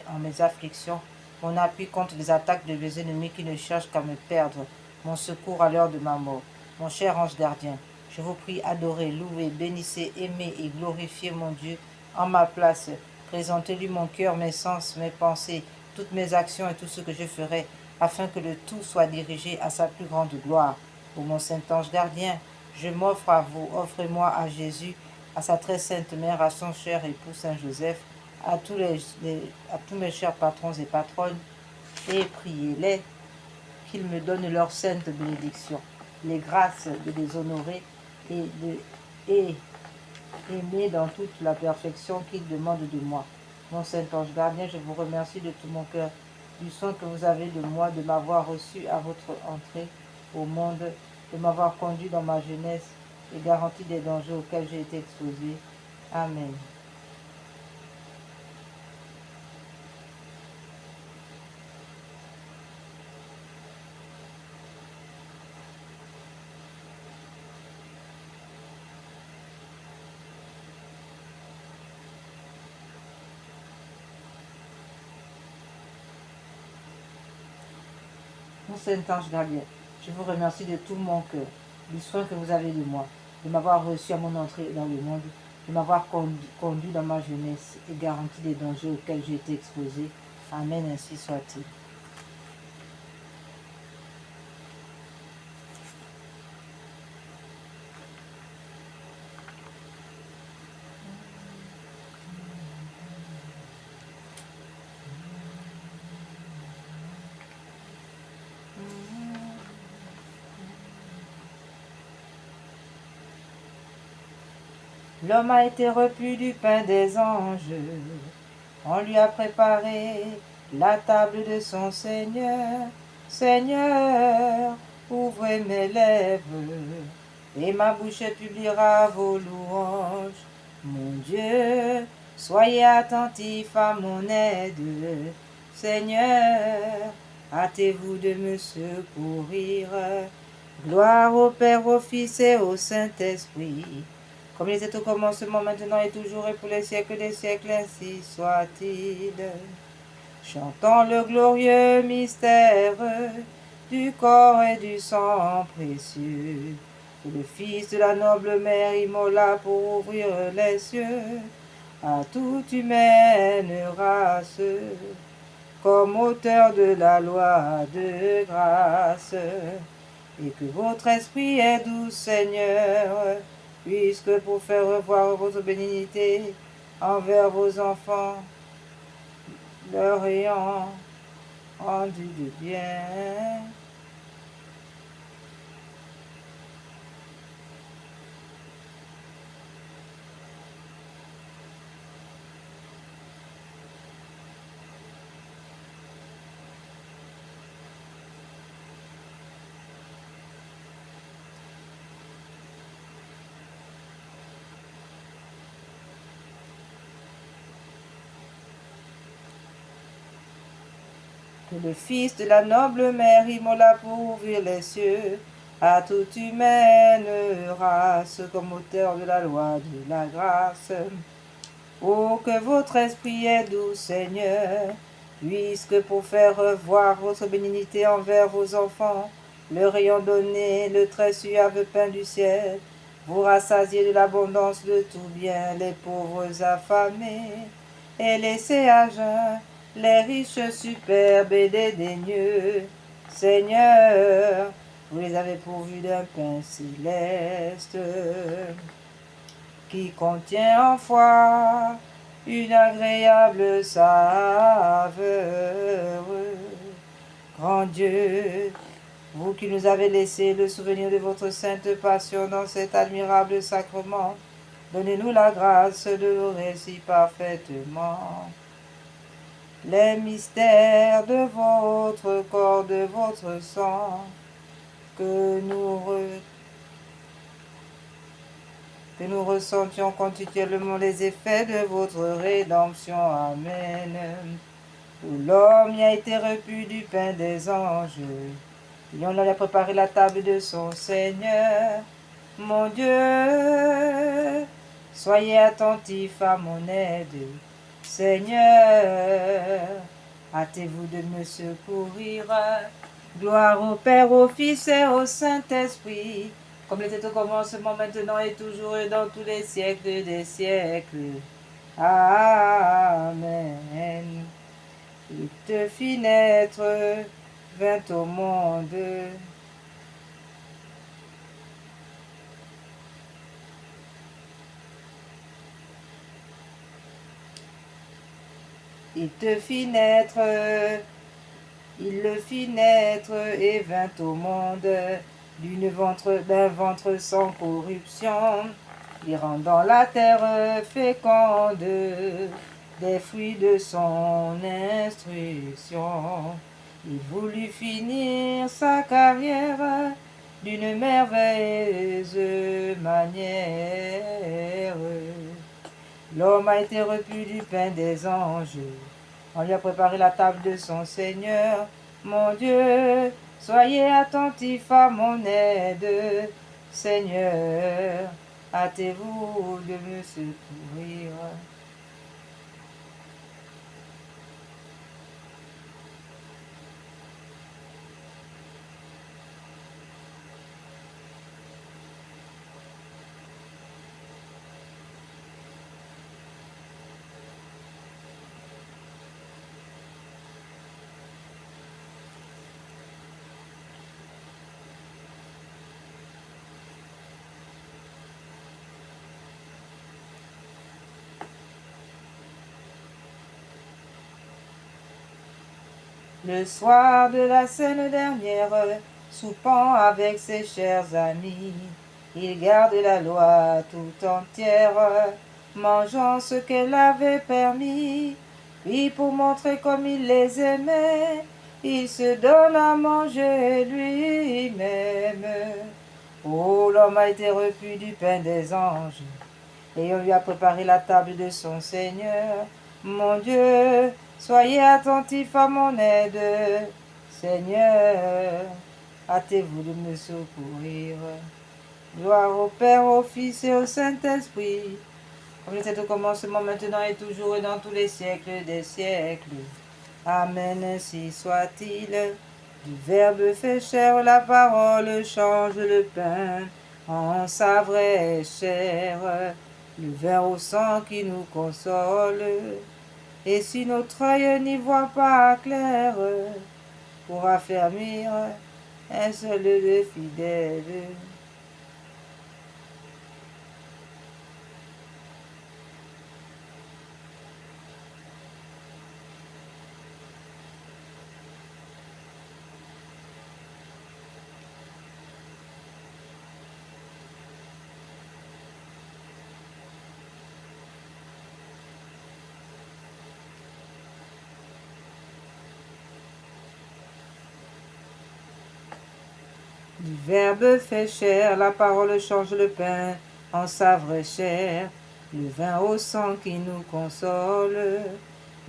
en mes afflictions, mon appui contre les attaques de mes ennemis qui ne cherchent qu'à me perdre, mon secours à l'heure de ma mort. Mon cher ange gardien, je vous prie, adorez, louez, bénissez, aimez et glorifiez mon Dieu en ma place. Présentez-lui mon cœur, mes sens, mes pensées, toutes mes actions et tout ce que je ferai, afin que le tout soit dirigé à sa plus grande gloire. Ô mon Saint-Ange gardien, je m'offre à vous, offrez-moi à Jésus, à sa très sainte mère, à son cher époux Saint-Joseph, à tous mes chers patrons et patronnes, et priez-les qu'ils me donnent leur sainte bénédiction, les grâces de les honorer et aimer dans toute la perfection qu'il demande de moi. Mon Saint-Ange gardien, je vous remercie de tout mon cœur du soin que vous avez de moi, de m'avoir reçu à votre entrée au monde, de m'avoir conduit dans ma jeunesse et garanti des dangers auxquels j'ai été exposé. Amen. Mon Saint-Ange gardien, je vous remercie de tout mon cœur, du soin que vous avez de moi, de m'avoir reçu à mon entrée dans le monde, de m'avoir conduit dans ma jeunesse et garanti des dangers auxquels j'ai été exposé. Amen, ainsi soit-il. L'homme a été repu du pain des anges, on lui a préparé la table de son Seigneur. Seigneur, ouvrez mes lèvres, et ma bouche publiera vos louanges. Mon Dieu, soyez attentif à mon aide. Seigneur, hâtez-vous de me secourir. Gloire au Père, au Fils et au Saint-Esprit, comme il était au commencement, maintenant et toujours, et pour les siècles des siècles, ainsi soit-il. Chantons le glorieux mystère du corps et du sang précieux. Que le Fils de la noble mère immola pour ouvrir les cieux à toute humaine race, comme auteur de la loi de grâce. Et que votre esprit est doux, Seigneur, puisque pour faire revoir votre bénignité envers vos enfants, leur ayant rendu du bien. Que le Fils de la noble mère immola pour ouvrir les cieux à toute humaine race, comme auteur de la loi de la grâce. Oh, que votre esprit est doux, Seigneur, puisque pour faire voir votre bénignité envers vos enfants, leur ayant donné le très suave pain du ciel, vous rassasiez de l'abondance de tout bien les pauvres affamés, et laissez à jeun les riches superbes et dédaigneux. Seigneur, vous les avez pourvus d'un pain céleste qui contient en foi une agréable saveur. Grand Dieu, vous qui nous avez laissé le souvenir de votre sainte passion dans cet admirable sacrement, donnez-nous la grâce de le réciter parfaitement. Les mystères de votre corps, de votre sang, que nous ressentions continuellement les effets de votre rédemption. Amen. Où l'homme y a été repu du pain des anges, et on a préparé la table de son Seigneur. Mon Dieu, soyez attentifs à mon aide. Seigneur, hâtez-vous de me secourir. Gloire au Père, au Fils et au Saint-Esprit, comme il était au commencement, maintenant et toujours et dans tous les siècles des siècles. Amen. Il te fit naître, vint au monde. Il te fit naître, il le fit naître et vint au monde d'un ventre sans corruption, lui rendant la terre féconde des fruits de son instruction. Il voulut finir sa carrière d'une merveilleuse manière. L'homme a été repu du pain des anges. On lui a préparé la table de son Seigneur. Mon Dieu, soyez attentifs à mon aide. Seigneur, hâtez-vous de me secourir. Le soir de la scène dernière, soupant avec ses chers amis, il garde la loi tout entière, mangeant ce qu'elle avait permis. Puis pour montrer comme il les aimait, il se donne à manger lui-même. Oh, l'homme a été repu du pain des anges, et on lui a préparé la table de son Seigneur. Mon Dieu, soyez attentifs à mon aide. Seigneur, hâtez-vous de me secourir. Gloire au Père, au Fils et au Saint-Esprit, comme il était au commencement, maintenant et toujours et dans tous les siècles des siècles. Amen, ainsi soit-il. Du Verbe fait chair, la parole change le pain en sa vraie chair, le vin au sang qui nous console. Et si notre œil n'y voit pas clair, pour affermir un seul de fidèle. Du Verbe fait chair, la parole change le pain en sa vraie chair, le vin au sang qui nous console.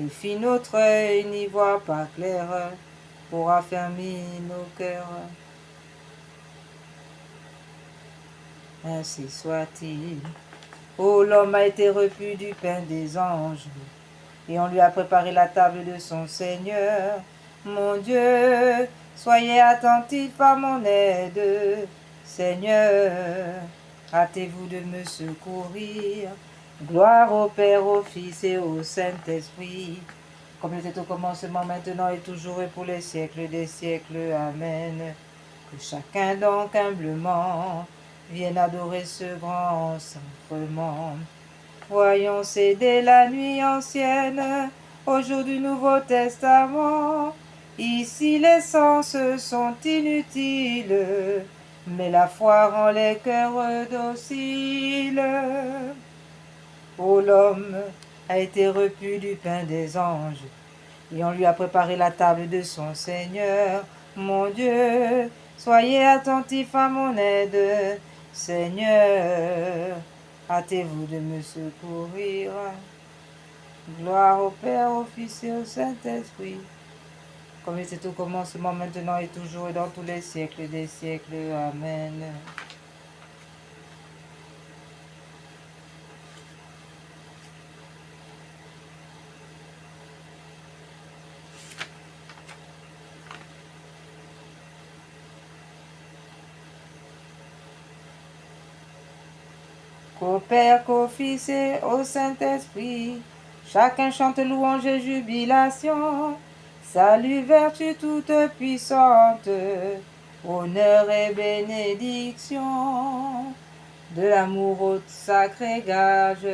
Et fit notre œil n'y voit pas clair, pour affermir nos cœurs. Ainsi soit-il. Oh, l'homme a été repu du pain des anges, et on lui a préparé la table de son Seigneur. Mon Dieu, soyez attentifs à mon aide. Seigneur, hâtez-vous de me secourir. Gloire au Père, au Fils et au Saint-Esprit, comme il était au commencement, maintenant et toujours et pour les siècles des siècles. Amen. Que chacun donc humblement vienne adorer ce grand sacrement. Voyons céder la nuit ancienne au jour du Nouveau Testament. Ici les sens sont inutiles, mais la foi rend les cœurs dociles. Oh, l'homme a été repu du pain des anges, et on lui a préparé la table de son Seigneur. Mon Dieu, soyez attentifs à mon aide. Seigneur, hâtez-vous de me secourir. Gloire au Père, au Fils et au Saint-Esprit, comme il était au commencement, maintenant et toujours et dans tous les siècles des siècles. Amen. Qu'au Père, qu'au Fils et au Saint-Esprit, chacun chante louange et jubilation. Salut, vertu toute puissante, honneur et bénédiction. De l'amour au sacré gage,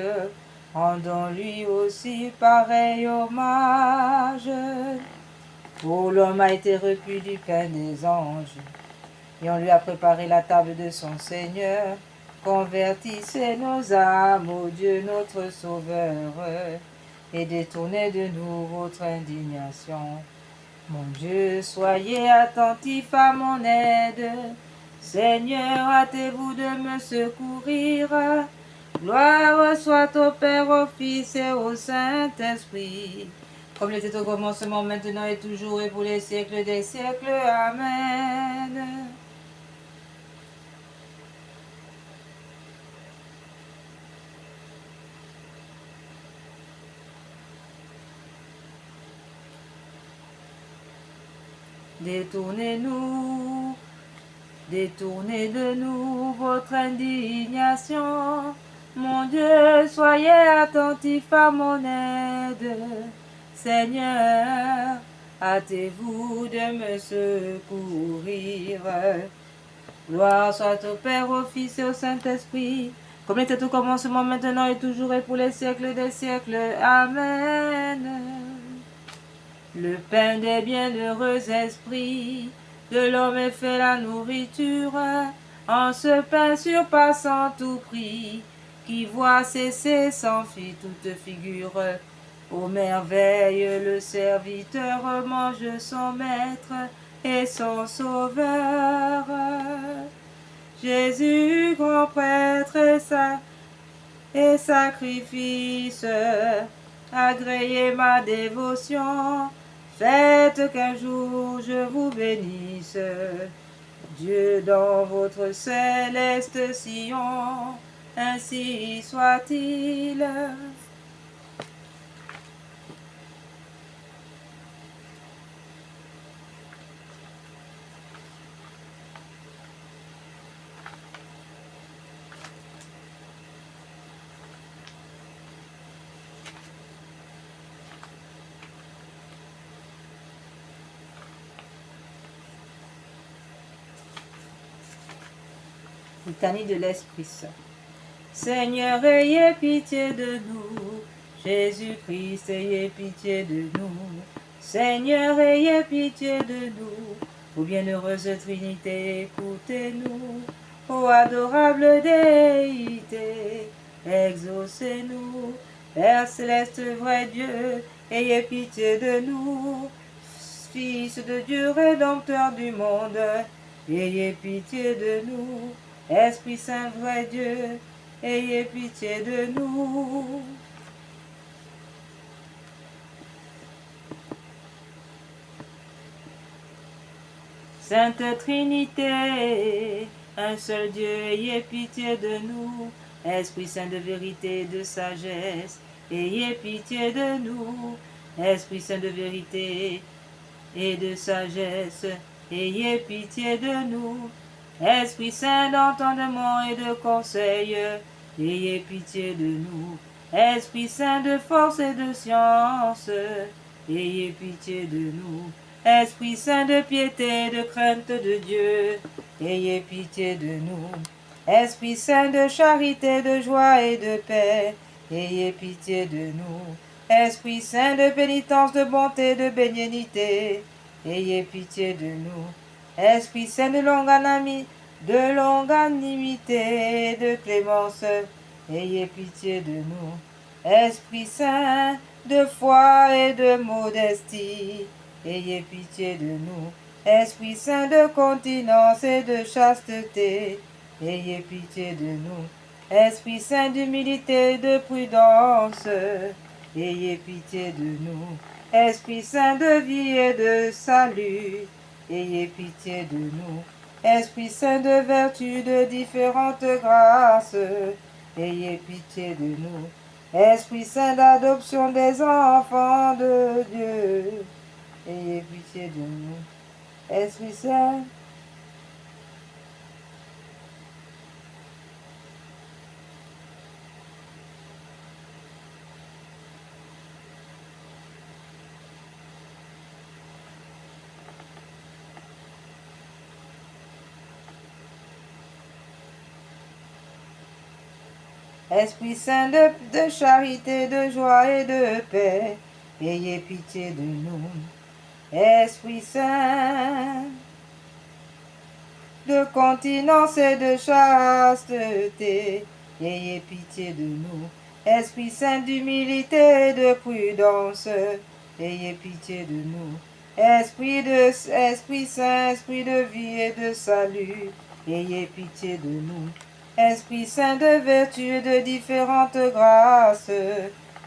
rendons-lui aussi pareil hommage. Oh, l'homme a été repu du pain des anges, et on lui a préparé la table de son Seigneur. Convertissez nos âmes, ô Dieu notre Sauveur, et détournez de nous votre indignation. Mon Dieu, soyez attentifs à mon aide. Seigneur, hâtez-vous de me secourir. Gloire soit au Père, au Fils et au Saint-Esprit, comme il était au commencement, maintenant et toujours et pour les siècles des siècles. Amen. Détournez-nous, détournez de nous votre indignation. Mon Dieu, soyez attentifs à mon aide. Seigneur, hâtez-vous de me secourir. Gloire soit au Père, au Fils et au Saint-Esprit, comme il était au commencement, maintenant et toujours et pour les siècles des siècles. Amen. Le pain des bienheureux esprits, de l'homme est fait la nourriture, en ce pain surpassant tout prix, qui voit cesser s'enfuit toute figure. Ô merveille, le serviteur mange son maître et son sauveur. Jésus, grand prêtre et sacrifice, agréez ma dévotion. Faites qu'un jour je vous bénisse, Dieu dans votre céleste sillon, ainsi soit-il. Litanie de l'Esprit Saint. Seigneur, ayez pitié de nous. Jésus-Christ, ayez pitié de nous. Seigneur, ayez pitié de nous. Ô bienheureuse Trinité, écoutez-nous. Ô adorable déité, exaucez-nous. Père céleste, vrai Dieu, ayez pitié de nous. Fils de Dieu, rédempteur du monde, ayez pitié de nous. Esprit Saint, vrai Dieu, ayez pitié de nous. Sainte Trinité, un seul Dieu, ayez pitié de nous. Esprit Saint de vérité et de sagesse, ayez pitié de nous. Esprit Saint de vérité et de sagesse, ayez pitié de nous. Esprit Saint d'entendement et de conseil, ayez pitié de nous. Esprit Saint de force et de science, ayez pitié de nous. Esprit Saint de piété et de crainte de Dieu, ayez pitié de nous. Esprit Saint de charité, de joie et de paix, ayez pitié de nous. Esprit Saint de pénitence, de bonté, de bénignité, ayez pitié de nous. Esprit Saint de longanimité, de clémence, ayez pitié de nous. Esprit Saint de foi et de modestie, ayez pitié de nous. Esprit Saint de continence et de chasteté, ayez pitié de nous. Esprit Saint d'humilité et de prudence, ayez pitié de nous. Esprit Saint de vie et de salut, ayez pitié de nous. Esprit Saint de vertu de différentes grâces, ayez pitié de nous. Esprit Saint d'adoption des enfants de Dieu, ayez pitié de nous. Esprit Saint, Esprit Saint de charité, de joie et de paix, ayez pitié de nous. Esprit Saint de continence et de chasteté, ayez pitié de nous. Esprit Saint d'humilité et de prudence, ayez pitié de nous. Esprit Saint, esprit de vie et de salut, ayez pitié de nous. Esprit Saint de vertu et de différentes grâces,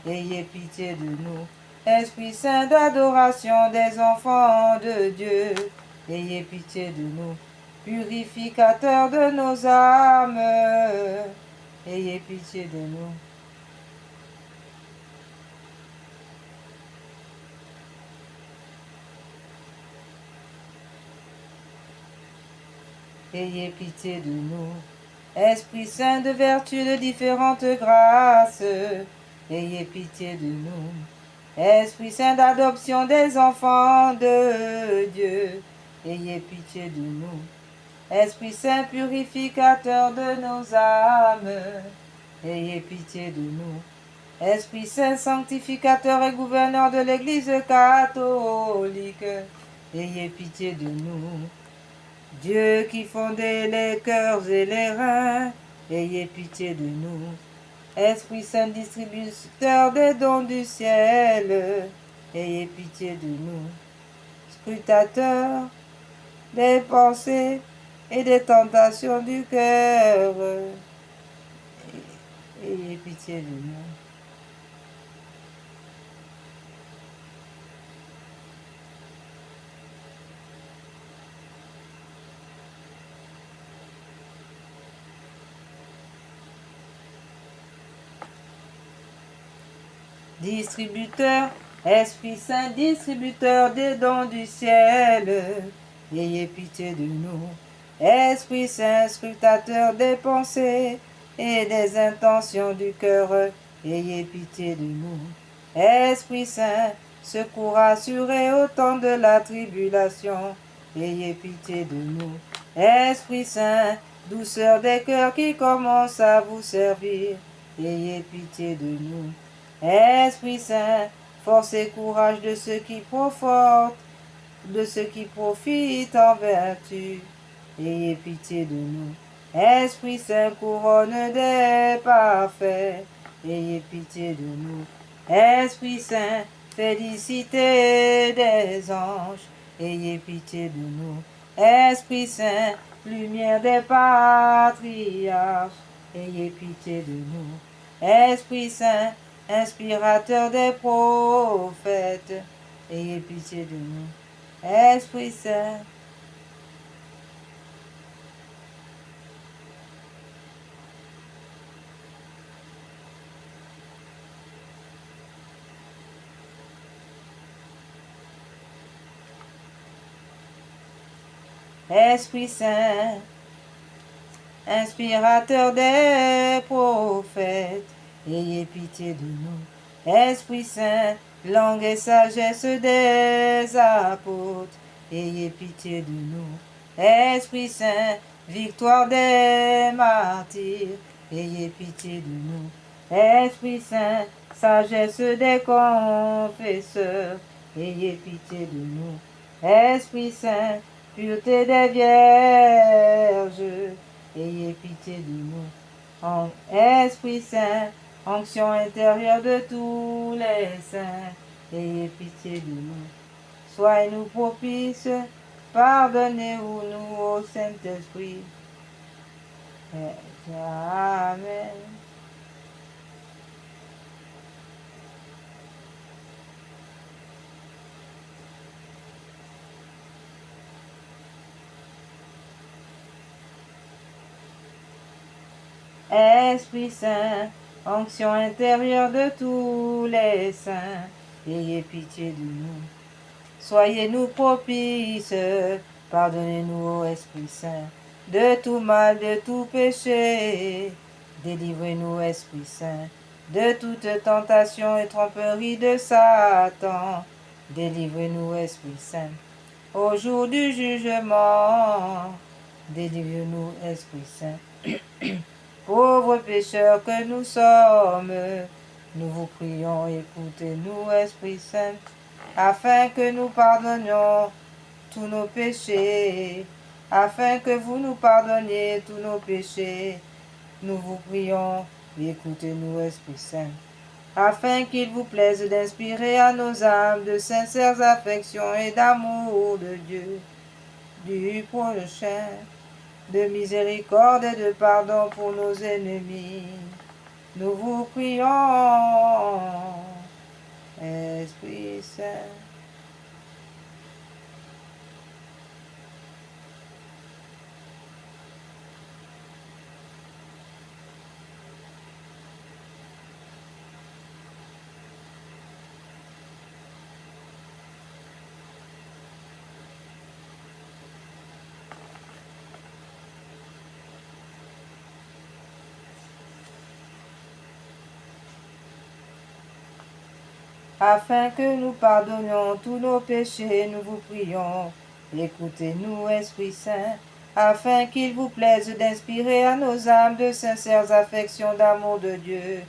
ayez pitié de nous. Esprit Saint d'adoration des enfants de Dieu, ayez pitié de nous. Purificateur de nos âmes, ayez pitié de nous. Ayez pitié de nous. Esprit Saint de vertu de différentes grâces, ayez pitié de nous. Esprit Saint d'adoption des enfants de Dieu, ayez pitié de nous. Esprit Saint purificateur de nos âmes, ayez pitié de nous. Esprit Saint sanctificateur et gouverneur de l'Église catholique, ayez pitié de nous. Dieu qui fondait les cœurs et les reins, ayez pitié de nous. Esprit Saint distributeur des dons du ciel, ayez pitié de nous. Scrutateur des pensées et des tentations du cœur, ayez pitié de nous. Distributeur, Esprit Saint, distributeur des dons du ciel, ayez pitié de nous. Esprit Saint, scrutateur des pensées et des intentions du cœur, ayez pitié de nous. Esprit Saint, secours assuré au temps de la tribulation, ayez pitié de nous. Esprit Saint, douceur des cœurs qui commencent à vous servir, ayez pitié de nous. Esprit Saint, force et courage de ceux qui profitent, en vertu, ayez pitié de nous. Esprit Saint, couronne des parfaits, ayez pitié de nous. Esprit Saint, félicité des anges, ayez pitié de nous. Esprit Saint, lumière des patriarches, ayez pitié de nous. Esprit Saint, inspirateur des prophètes, ayez pitié de nous. Esprit Saint, Esprit Saint, inspirateur des prophètes, ayez pitié de nous. Esprit Saint, langue et sagesse des apôtres, ayez pitié de nous. Esprit Saint, victoire des martyrs, ayez pitié de nous. Esprit Saint, sagesse des confesseurs, ayez pitié de nous. Esprit Saint, pureté des vierges, ayez pitié de nous. Esprit Saint, onction intérieure de tous les saints, ayez pitié de nous. Soyez-nous propices, pardonnez-nous au Saint-Esprit. Amen. Esprit Saint, onction intérieure de tous les saints, ayez pitié de nous. Soyez-nous propices, pardonnez-nous, ô Esprit Saint, de tout mal, de tout péché. Délivrez-nous, Esprit Saint, de toute tentation et tromperie de Satan. Délivrez-nous, Esprit Saint, au jour du jugement. Délivrez-nous, Esprit Saint. Pauvres pécheurs que nous sommes, nous vous prions, écoutez-nous, Esprit Saint, afin que nous pardonnions tous nos péchés, afin que vous nous pardonniez tous nos péchés. Nous vous prions, écoutez-nous, Esprit Saint, afin qu'il vous plaise d'inspirer à nos âmes de sincères affections et d'amour de Dieu, du prochain, de miséricorde et de pardon pour nos ennemis. Nous vous prions, Esprit Saint. Afin que nous pardonnions tous nos péchés, nous vous prions. Écoutez-nous, Esprit Saint, afin qu'il vous plaise d'inspirer à nos âmes de sincères affections d'amour de Dieu,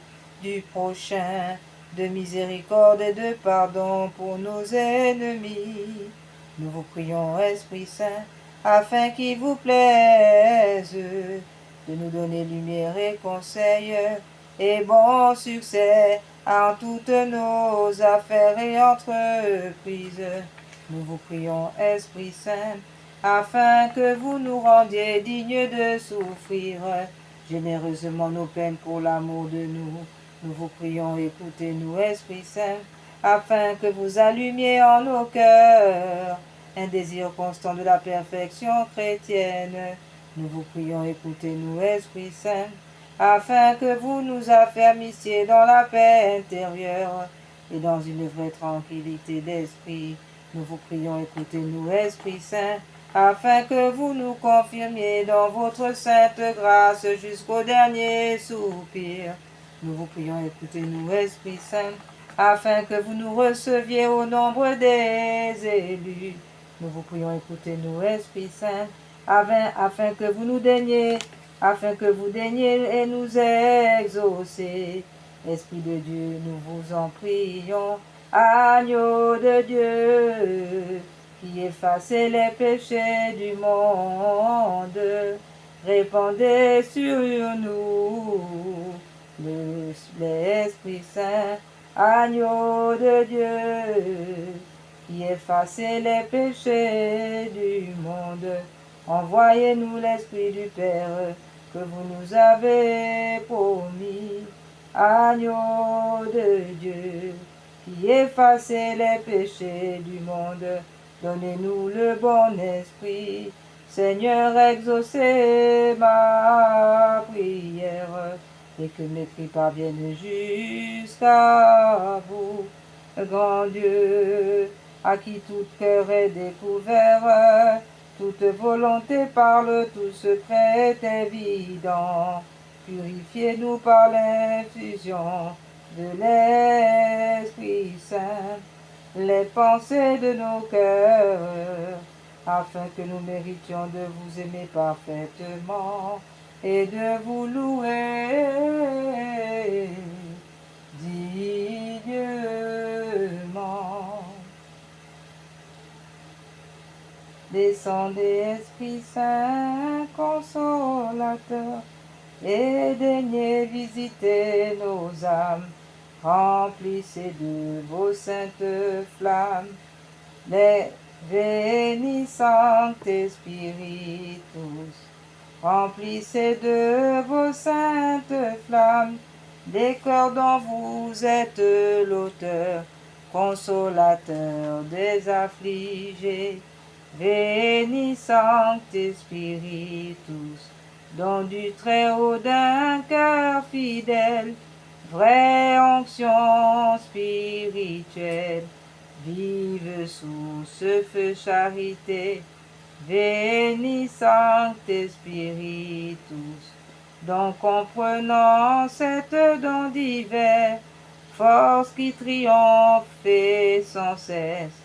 du prochain, de miséricorde et de pardon pour nos ennemis. Nous vous prions, Esprit Saint, afin qu'il vous plaise de nous donner lumière et conseil et bon succès en toutes nos affaires et entreprises. Nous vous prions, Esprit Saint, afin que vous nous rendiez dignes de souffrir généreusement nos peines pour l'amour de nous. Nous vous prions, écoutez-nous, Esprit Saint, afin que vous allumiez en nos cœurs un désir constant de la perfection chrétienne. Nous vous prions, écoutez-nous, Esprit Saint, afin que vous nous affermissiez dans la paix intérieure et dans une vraie tranquillité d'esprit. Nous vous prions, écoutez-nous, Esprit Saint, afin que vous nous confirmiez dans votre sainte grâce jusqu'au dernier soupir. Nous vous prions, écoutez-nous, Esprit Saint, afin que vous nous receviez au nombre des élus. Nous vous prions, écoutez-nous, Esprit Saint, afin que vous daigniez et nous exaucer. Esprit de Dieu, nous vous en prions, agneau de Dieu, qui effacez les péchés du monde, répandez sur nous l'Esprit Saint, agneau de Dieu, qui effacez les péchés du monde. Envoyez-nous l'Esprit du Père que vous nous avez promis, agneau de Dieu, qui effacez les péchés du monde. Donnez-nous le bon esprit. Seigneur, exaucez ma prière et que mes cris parviennent jusqu'à vous. Grand Dieu, à qui tout cœur est découvert, toute volonté parle, tout secret est évident. Purifiez-nous par l'infusion de l'Esprit Saint, les pensées de nos cœurs, afin que nous méritions de vous aimer parfaitement et de vous louer dignement. Descendez, Esprit Saint, consolateur, et daignez visiter nos âmes. Remplissez de vos saintes flammes les Veni Sancte Spiritus. Remplissez de vos saintes flammes des cœurs dont vous êtes l'auteur, consolateur des affligés. Veni Sancte Spiritus, don du Très-Haut d'un cœur fidèle, vraie onction spirituelle, vive sous ce feu charité. Veni Sancte Spiritus, dont comprenant cette don divers, force qui triomphe et sans cesse,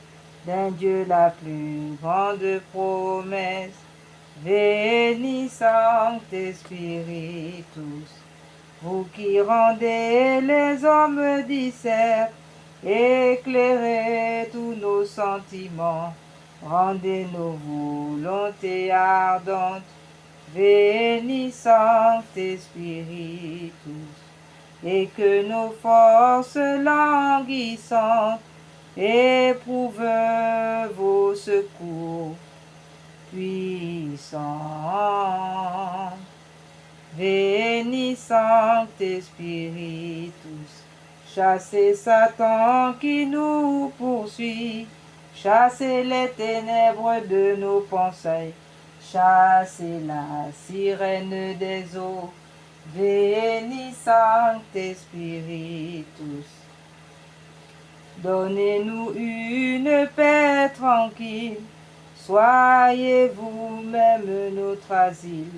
d'un Dieu la plus grande promesse. Veni Sancte Spiritus, vous qui rendez les hommes discerts, éclairez tous nos sentiments, rendez nos volontés ardentes. Veni Sancte Spiritus, et que nos forces languissantes éprouvent vos secours puissants. Veni Sancte Spiritus, chassez Satan qui nous poursuit, chassez les ténèbres de nos pensées, chassez la sirène des eaux. Veni Sancte Spiritus, donnez-nous une paix tranquille, soyez vous-même notre asile,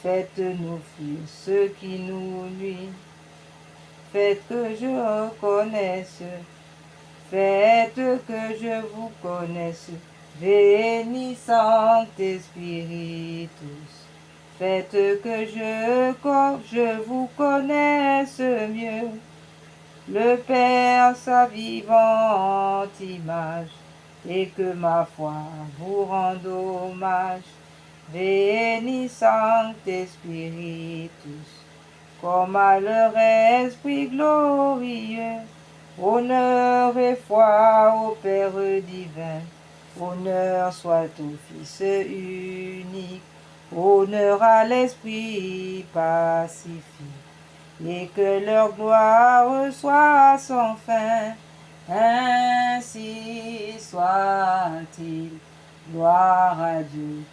faites-nous fuir ce qui nous nuit, faites que je reconnaisse, faites que je vous connaisse. Veni Sancte Spiritus, faites que je vous connaisse mieux, le Père sa vivante image, et que ma foi vous rende hommage. Veni Sancte Spiritus, comme à leur esprit glorieux, honneur et foi au Père divin, honneur soit au Fils unique, honneur à l'Esprit pacifique, et que leur gloire soit sans fin. Ainsi soit-il. Gloire à Dieu,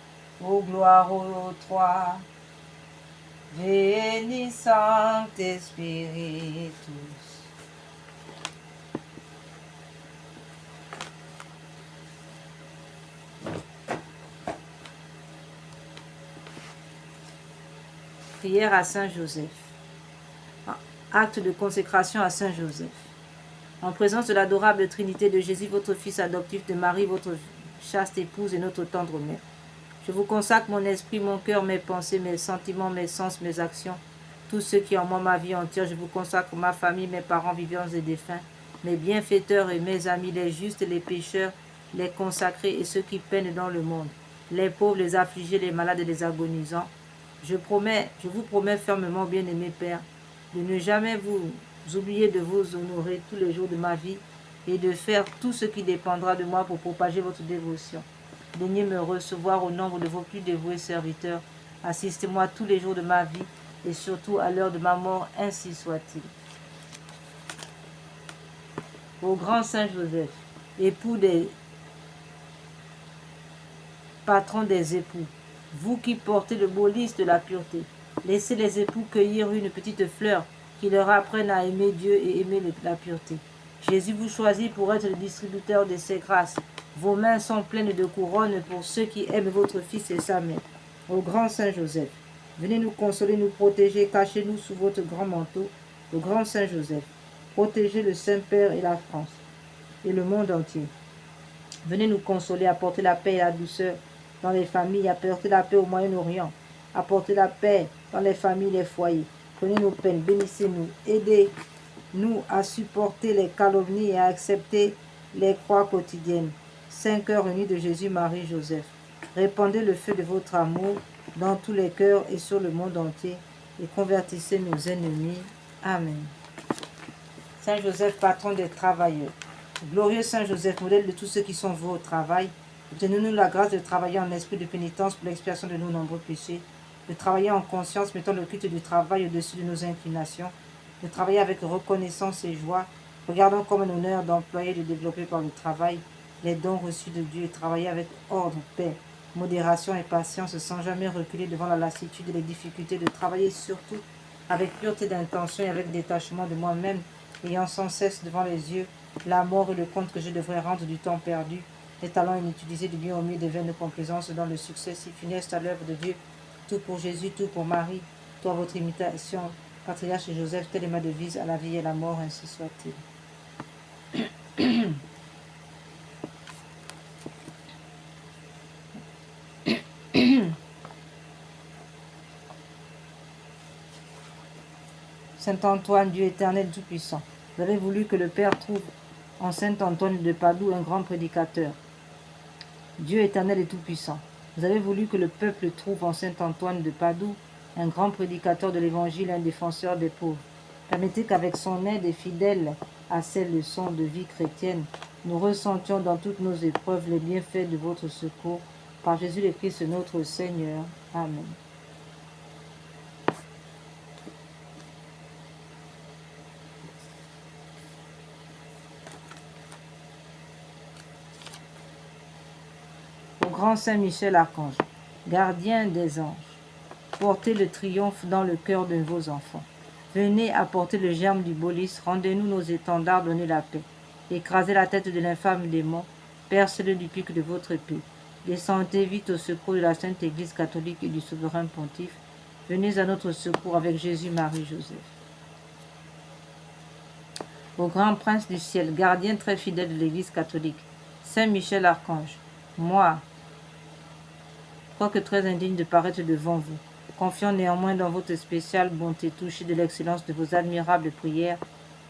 ô gloire aux trois. Veni Sancte Spiritus. Prière à Saint Joseph. Acte de consécration à Saint Joseph. En présence de l'adorable Trinité de Jésus, votre Fils adoptif, de Marie, votre chaste épouse et notre tendre mère, Je vous consacre mon esprit, mon cœur, mes pensées, mes sentiments, mes sens, mes actions. Tous ceux qui en moi ma vie entière, je vous consacre ma famille, mes parents vivants et défunts, mes bienfaiteurs et mes amis, les justes et les pécheurs, les consacrés et ceux qui peinent dans le monde, les pauvres, les affligés, les malades et les agonisants. Je vous promets fermement, bien-aimé Père, de ne jamais vous oublier de vous honorer tous les jours de ma vie et de faire tout ce qui dépendra de moi pour propager votre dévotion. Daignez me recevoir au nombre de vos plus dévoués serviteurs. Assistez-moi tous les jours de ma vie et surtout à l'heure de ma mort, ainsi soit-il. Ô grand Saint Joseph, époux des patrons des époux, vous qui portez le beau lys de la pureté, laissez les époux cueillir une petite fleur qui leur apprenne à aimer Dieu et aimer la pureté. Jésus vous choisit pour être le distributeur de ses grâces. Vos mains sont pleines de couronnes pour ceux qui aiment votre Fils et sa mère. Ô grand Saint Joseph, venez nous consoler, nous protéger, cachez-nous sous votre grand manteau. Ô grand Saint Joseph, protégez le Saint-Père et la France et le monde entier. Venez nous consoler, apporter la paix et la douceur dans les familles, apporter la paix au Moyen-Orient, apporter la paix dans les familles, les foyers. Prenez nos peines, bénissez-nous, aidez-nous à supporter les calomnies et à accepter les croix quotidiennes. Saint cœur uni de Jésus, Marie, Joseph, répandez le feu de votre amour dans tous les cœurs et sur le monde entier et convertissez nos ennemis. Amen. Saint Joseph, patron des travailleurs. Glorieux Saint Joseph, modèle de tous ceux qui sont voués au travail, obtenez-nous la grâce de travailler en esprit de pénitence pour l'expiation de nos nombreux péchés, de travailler en conscience, mettant le culte du travail au-dessus de nos inclinations, de travailler avec reconnaissance et joie, regardant comme un honneur d'employer et de développer par le travail les dons reçus de Dieu et travailler avec ordre, paix, modération et patience sans jamais reculer devant la lassitude et les difficultés, de travailler surtout avec pureté d'intention et avec détachement de moi-même, ayant sans cesse devant les yeux la mort et le compte que je devrais rendre du temps perdu, les talents inutilisés du bien au milieu des vaines complaisances dans le succès si funeste à l'œuvre de Dieu, tout pour Jésus, tout pour Marie, toi votre imitation, patriarche Joseph, telle est ma devise à la vie et à la mort, ainsi soit-il. Saint Antoine, Dieu éternel tout-puissant, vous avez voulu que le Père trouve en Saint Antoine de Padoue un grand prédicateur. Dieu éternel et tout-puissant, vous avez voulu que le peuple trouve en Saint Antoine de Padoue un grand prédicateur de l'Évangile, un défenseur des pauvres. Permettez qu'avec son aide et fidèle à ces leçons de vie chrétienne, nous ressentions dans toutes nos épreuves les bienfaits de votre secours. Par Jésus le Christ notre Seigneur. Amen. Au grand Saint Michel Archange, gardien des anges, portez le triomphe dans le cœur de vos enfants. Venez apporter le germe du beau lys, rendez-nous nos étendards, donnez la paix. Écrasez la tête de l'infâme démon, percez-le du pic de votre épée. Descendez vite au secours de la Sainte Église catholique et du souverain pontife. Venez à notre secours avec Jésus, Marie, Joseph. Au grand prince du ciel, gardien très fidèle de l'Église catholique, Saint Michel Archange, moi, quoique très indigne de paraître devant vous, confiant néanmoins dans votre spéciale bonté, touché de l'excellence de vos admirables prières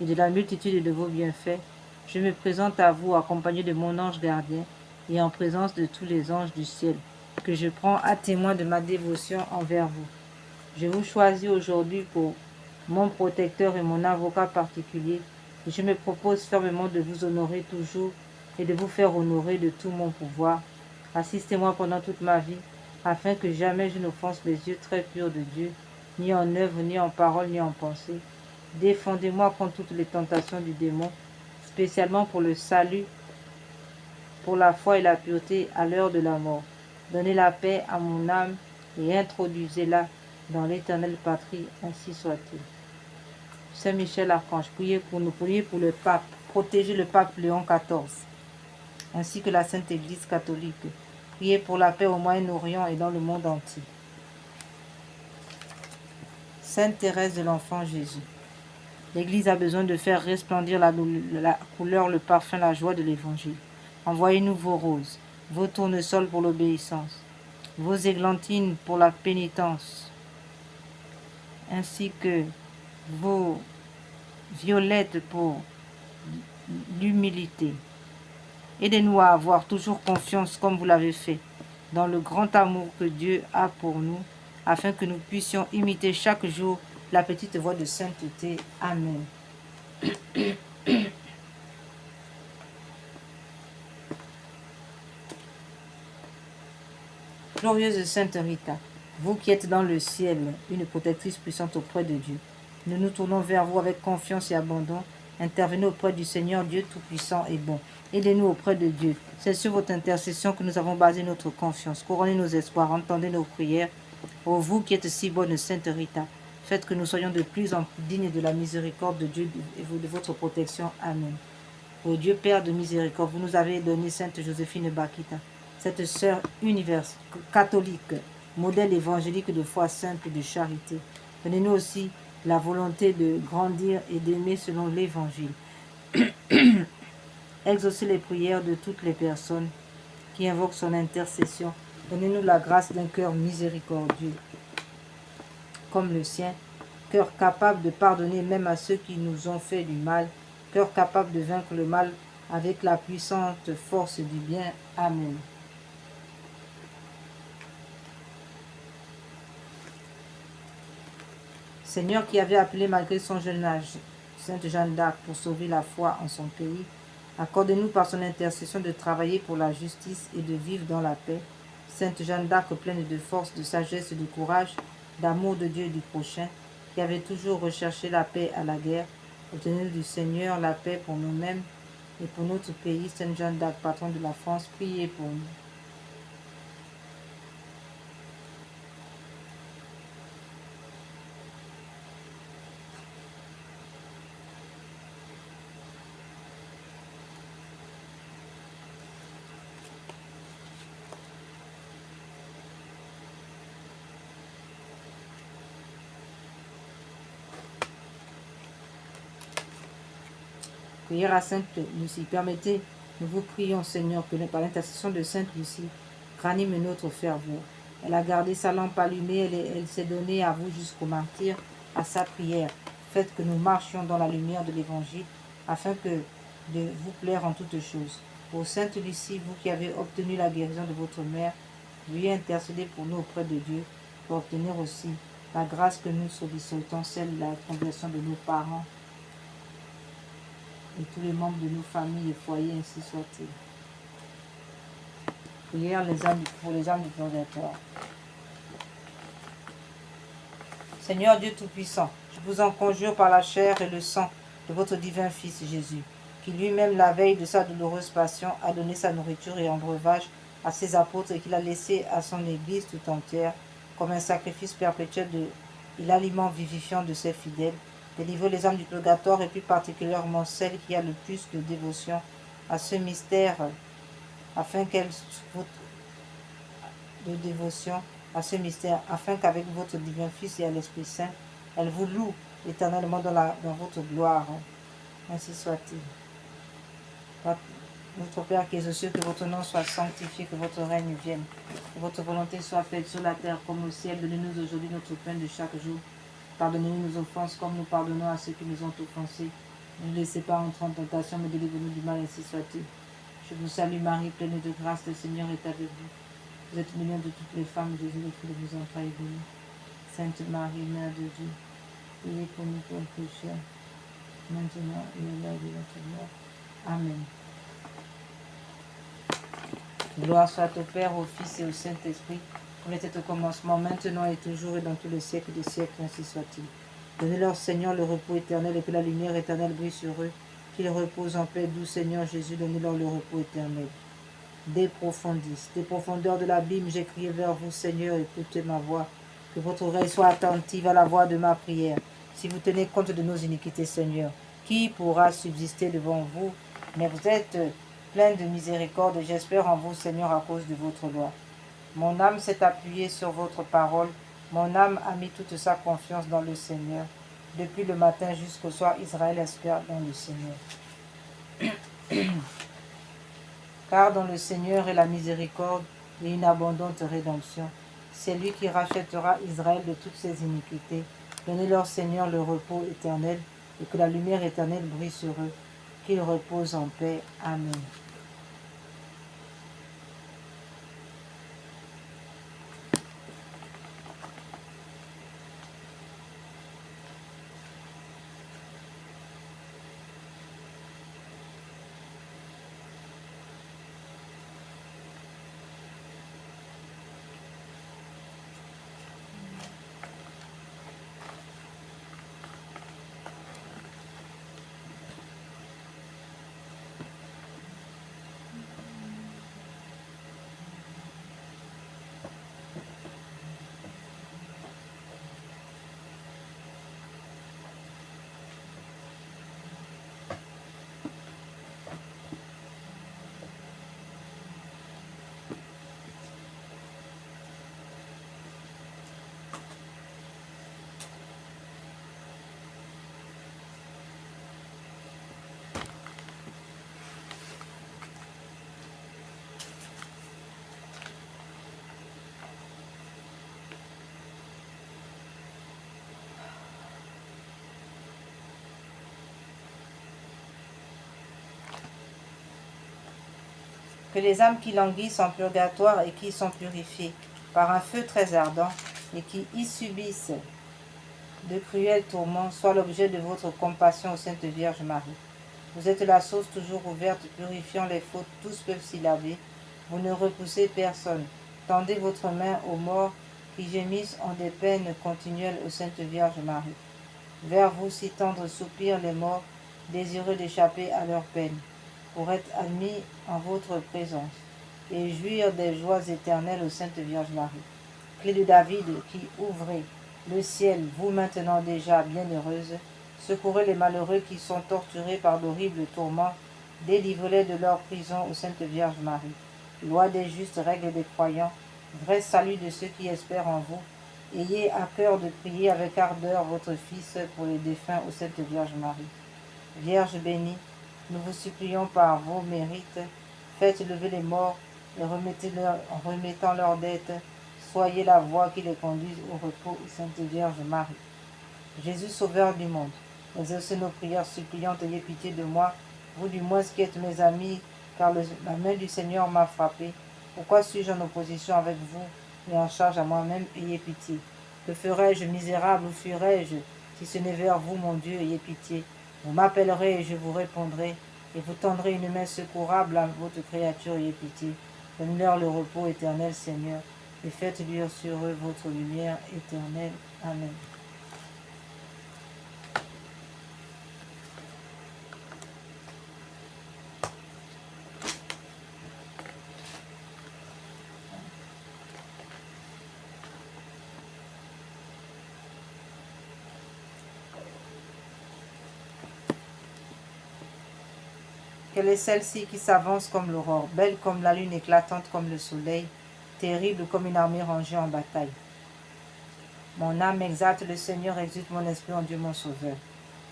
et de la multitude de vos bienfaits, je me présente à vous accompagné de mon ange gardien et en présence de tous les anges du ciel, que je prends à témoin de ma dévotion envers vous. Je vous choisis aujourd'hui pour mon protecteur et mon avocat particulier, et je me propose fermement de vous honorer toujours et de vous faire honorer de tout mon pouvoir. Assistez-moi pendant toute ma vie, afin que jamais je n'offense les yeux très purs de Dieu, ni en œuvre, ni en parole, ni en pensée. Défendez-moi contre toutes les tentations du démon, spécialement pour le salut, pour la foi et la pureté à l'heure de la mort. Donnez la paix à mon âme et introduisez-la dans l'éternelle patrie, ainsi soit-il. Saint Michel Archange, priez pour nous, priez pour le pape, protégez le pape Léon XIV, ainsi que la Sainte Église catholique. Priez pour la paix au Moyen-Orient et dans le monde entier. Sainte Thérèse de l'Enfant Jésus. L'Église a besoin de faire resplendir la couleur, le parfum, la joie de l'Évangile. Envoyez-nous vos roses, vos tournesols pour l'obéissance, vos églantines pour la pénitence, ainsi que vos violettes pour l'humilité. Aidez-nous à avoir toujours confiance comme vous l'avez fait dans le grand amour que Dieu a pour nous, afin que nous puissions imiter chaque jour la petite voix de sainteté. Amen. Glorieuse Sainte Rita, vous qui êtes dans le ciel, une protectrice puissante auprès de Dieu, nous nous tournons vers vous avec confiance et abandon. Intervenez auprès du Seigneur Dieu Tout-Puissant et bon. Aidez-nous auprès de Dieu. C'est sur votre intercession que nous avons basé notre confiance. Couronnez nos espoirs, entendez nos prières. Ô vous qui êtes si bonne, Sainte Rita, faites que nous soyons de plus en plus dignes de la miséricorde de Dieu et de votre protection. Amen. Ô Dieu Père de miséricorde, vous nous avez donné Sainte Joséphine Bakita, cette sœur universelle, catholique, modèle évangélique de foi simple et de charité. Donnez-nous aussi la volonté de grandir et d'aimer selon l'évangile. Exaucez les prières de toutes les personnes qui invoquent son intercession. Donnez-nous la grâce d'un cœur miséricordieux, comme le sien, cœur capable de pardonner même à ceux qui nous ont fait du mal, cœur capable de vaincre le mal avec la puissante force du bien. Amen. Seigneur qui avait appelé malgré son jeune âge Sainte Jeanne d'Arc pour sauver la foi en son pays, accordez-nous par son intercession de travailler pour la justice et de vivre dans la paix. Sainte Jeanne d'Arc pleine de force, de sagesse, de courage, d'amour de Dieu et du prochain, qui avait toujours recherché la paix à la guerre, obtenez du Seigneur la paix pour nous-mêmes et pour notre pays. Sainte Jeanne d'Arc, patronne de la France, priez pour nous. Prière à Sainte Lucie. Permettez, nous vous prions, Seigneur, que par l'intercession de Sainte Lucie, ranime notre ferveur. Elle a gardé sa lampe allumée, elle s'est donnée à vous jusqu'au martyr, à sa prière. Faites que nous marchions dans la lumière de l'Évangile, afin que de vous plaire en toutes choses. Ô Sainte Lucie, vous qui avez obtenu la guérison de votre mère, veuillez intercéder pour nous auprès de Dieu, pour obtenir aussi la grâce que nous sollicitons, celle de la conversion de nos parents, et tous les membres de nos familles et foyers, ainsi soit-il. Prière pour les âmes du purgatoire. Seigneur Dieu Tout-Puissant, je vous en conjure par la chair et le sang de votre divin Fils Jésus, qui lui-même, la veille de sa douloureuse passion, a donné sa nourriture et en breuvage à ses apôtres et qu'il a laissé à son Église tout entière comme un sacrifice perpétuel et l'aliment vivifiant de ses fidèles. Délivrez les âmes du purgatoire et plus particulièrement celle qui a le plus de dévotion à ce mystère, afin qu'avec votre divin Fils et à l'Esprit Saint, elle vous loue éternellement dans votre gloire. Ainsi soit-il. Notre Père qui es aux cieux, que votre nom soit sanctifié, que votre règne vienne, que votre volonté soit faite sur la terre comme au ciel. Donnez-nous aujourd'hui notre pain de chaque jour. Pardonnez-nous nos offenses comme nous pardonnons à ceux qui nous ont offensés. Ne nous laissez pas entrer en tentation, mais délivrez-nous du mal, ainsi soit-il. Je vous salue Marie, pleine de grâce, le Seigneur est avec vous. Vous êtes bénie de toutes les femmes, Jésus, le fruit de vos entrailles est béni. Sainte Marie, Mère de Dieu, priez pour nous pauvres pécheurs, maintenant et à l'heure de notre mort. Amen. Gloire soit au Père, au Fils et au Saint-Esprit, comme était au commencement, maintenant et toujours et dans tous les siècles des siècles, ainsi soit-il. Donnez-leur, Seigneur, le repos éternel et que la lumière éternelle brille sur eux, qu'ils reposent en paix. Doux Seigneur Jésus, donnez-leur le repos éternel. Des profondeurs de l'abîme, j'ai crié vers vous, Seigneur, écoutez ma voix. Que votre oreille soit attentive à la voix de ma prière. Si vous tenez compte de nos iniquités, Seigneur, qui pourra subsister devant vous? Mais vous êtes plein de miséricorde et j'espère en vous, Seigneur, à cause de votre loi. Mon âme s'est appuyée sur votre parole. Mon âme a mis toute sa confiance dans le Seigneur. Depuis le matin jusqu'au soir, Israël espère dans le Seigneur. Car dans le Seigneur est la miséricorde et une abondante rédemption. C'est lui qui rachètera Israël de toutes ses iniquités. Donnez-leur, Seigneur, le repos éternel, et que la lumière éternelle brille sur eux, qu'ils reposent en paix. Amen. Que les âmes qui languissent en purgatoire et qui sont purifiées par un feu très ardent et qui y subissent de cruels tourments soient l'objet de votre compassion, ô Sainte Vierge Marie. Vous êtes la source toujours ouverte, purifiant les fautes, tous peuvent s'y laver. Vous ne repoussez personne. Tendez votre main aux morts qui gémissent en des peines continuelles, ô Sainte Vierge Marie. Vers vous si tendre soupirent les morts, désireux d'échapper à leurs peines, pour être admis en votre présence, et jouir des joies éternelles, ô Sainte Vierge Marie. Clé de David qui ouvrez le ciel, vous maintenant déjà bienheureuse, secourez les malheureux qui sont torturés par d'horribles tourments, délivrez-les de leur prison, ô Sainte Vierge Marie. Loi des justes, règles des croyants, vrai salut de ceux qui espèrent en vous, ayez à cœur de prier avec ardeur votre Fils pour les défunts, ô Sainte Vierge Marie. Vierge bénie, nous vous supplions par vos mérites, faites lever les morts et remettez-leur en remettant leurs dettes. Soyez la voie qui les conduise au repos, Sainte Vierge Marie. Jésus, Sauveur du monde, exaucez nos prières suppliantes, ayez pitié de moi, vous du moins qui êtes mes amis, car la main du Seigneur m'a frappé. Pourquoi suis-je en opposition avec vous et en charge à moi-même? Ayez pitié. Que ferais-je, misérable, où fuirais-je, si ce n'est vers vous, mon Dieu? Ayez pitié. Vous m'appellerez et je vous répondrai, et vous tendrez une main secourable à votre créature. Ayez pitié. Donne-leur le repos éternel, Seigneur, et faites luire sur eux votre lumière éternelle. Amen. Quelle est celle-ci qui s'avance comme l'aurore, belle comme la lune, éclatante comme le soleil, terrible comme une armée rangée en bataille? Mon âme exalte le Seigneur, exulte mon esprit en Dieu mon Sauveur.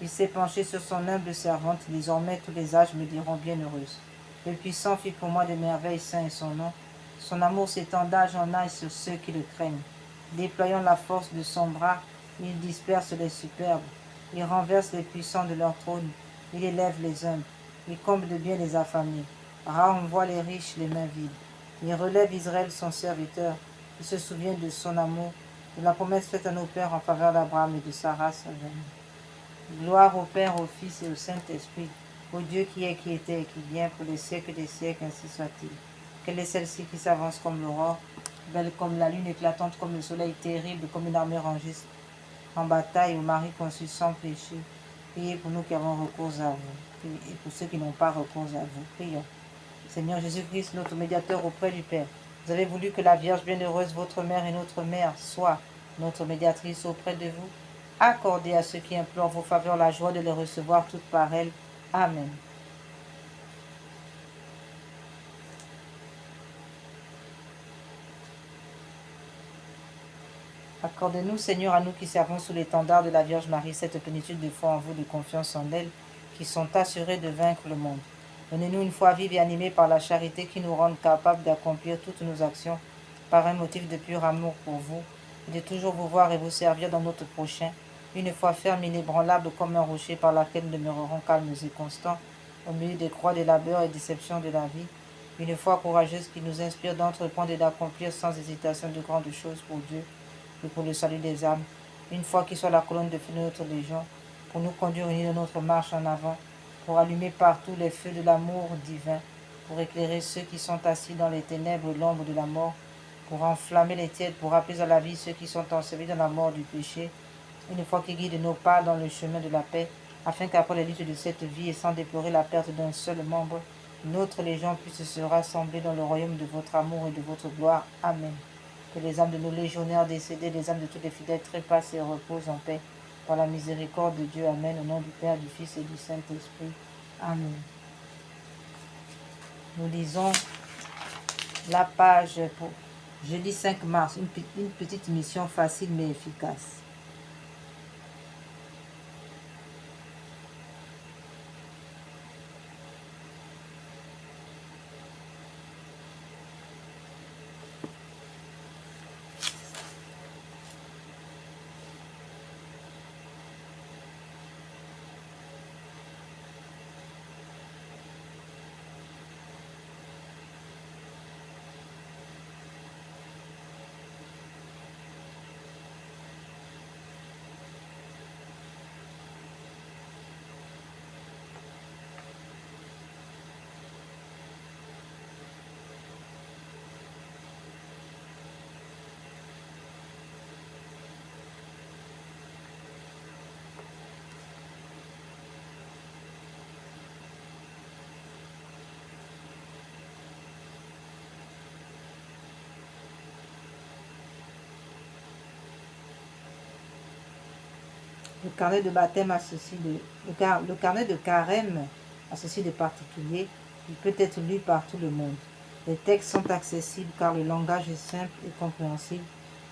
Il s'est penché sur son humble servante, désormais tous les âges me diront bienheureuse. Le puissant fit pour moi des merveilles, saint est son nom. Son amour s'étend d'âge en âge sur ceux qui le craignent. Déployant la force de son bras, il disperse les superbes. Il renverse les puissants de leur trône. Il élève les humbles. Il comble de bien les affamés. Renvoie les riches les mains vides. Il relève Israël son serviteur. Il se souvient de son amour, de la promesse faite à nos pères en faveur d'Abraham et de sa race à jamais. Gloire au Père, au Fils et au Saint-Esprit, au Dieu qui est, qui était et qui vient, pour les siècles des siècles, ainsi soit-il. Quelle est celle-ci qui s'avance comme l'aurore, belle comme la lune, éclatante comme le soleil, terrible comme une armée rangée en bataille, au mari conçu sans péché? Priez pour nous qui avons recours à vous, et pour ceux qui n'ont pas recours à vous. Prions. Seigneur Jésus-Christ, notre médiateur auprès du Père, vous avez voulu que la Vierge bienheureuse, votre mère et notre mère, soit notre médiatrice auprès de vous. Accordez à ceux qui implorent vos faveurs la joie de les recevoir toutes par elle. Amen. Accordez-nous, Seigneur, à nous qui servons sous l'étendard de la Vierge Marie, cette plénitude de foi en vous, de confiance en elle, qui sont assurés de vaincre le monde. Donnez-nous une foi vive et animée par la charité qui nous rende capables d'accomplir toutes nos actions par un motif de pur amour pour vous, et de toujours vous voir et vous servir dans notre prochain, une foi ferme, inébranlable comme un rocher par laquelle nous demeurerons calmes et constants, au milieu des croix, des labeurs et déceptions de la vie, une foi courageuse qui nous inspire d'entreprendre et d'accomplir sans hésitation de grandes choses pour Dieu et pour le salut des âmes, une foi qui soit la colonne de feu de notre légion, pour nous conduire unis dans notre marche en avant, pour allumer partout les feux de l'amour divin, pour éclairer ceux qui sont assis dans les ténèbres et l'ombre de la mort, pour enflammer les tièdes, pour rappeler à la vie ceux qui sont ensevelis dans la mort du péché, une foi qui guide nos pas dans le chemin de la paix, afin qu'après les luttes de cette vie et sans déplorer la perte d'un seul membre, notre légion puisse se rassembler dans le royaume de votre amour et de votre gloire. Amen. Que les âmes de nos légionnaires décédés, les âmes de tous les fidèles trépassent et reposent en paix par la miséricorde de Dieu. Amen. Au nom du Père, du Fils et du Saint-Esprit. Amen. Nous lisons la page pour jeudi 5 mars, une petite mission facile mais efficace. Le carnet de baptême le carnet de carême a ceci de particulier, il peut être lu par tout le monde. Les textes sont accessibles car le langage est simple et compréhensible.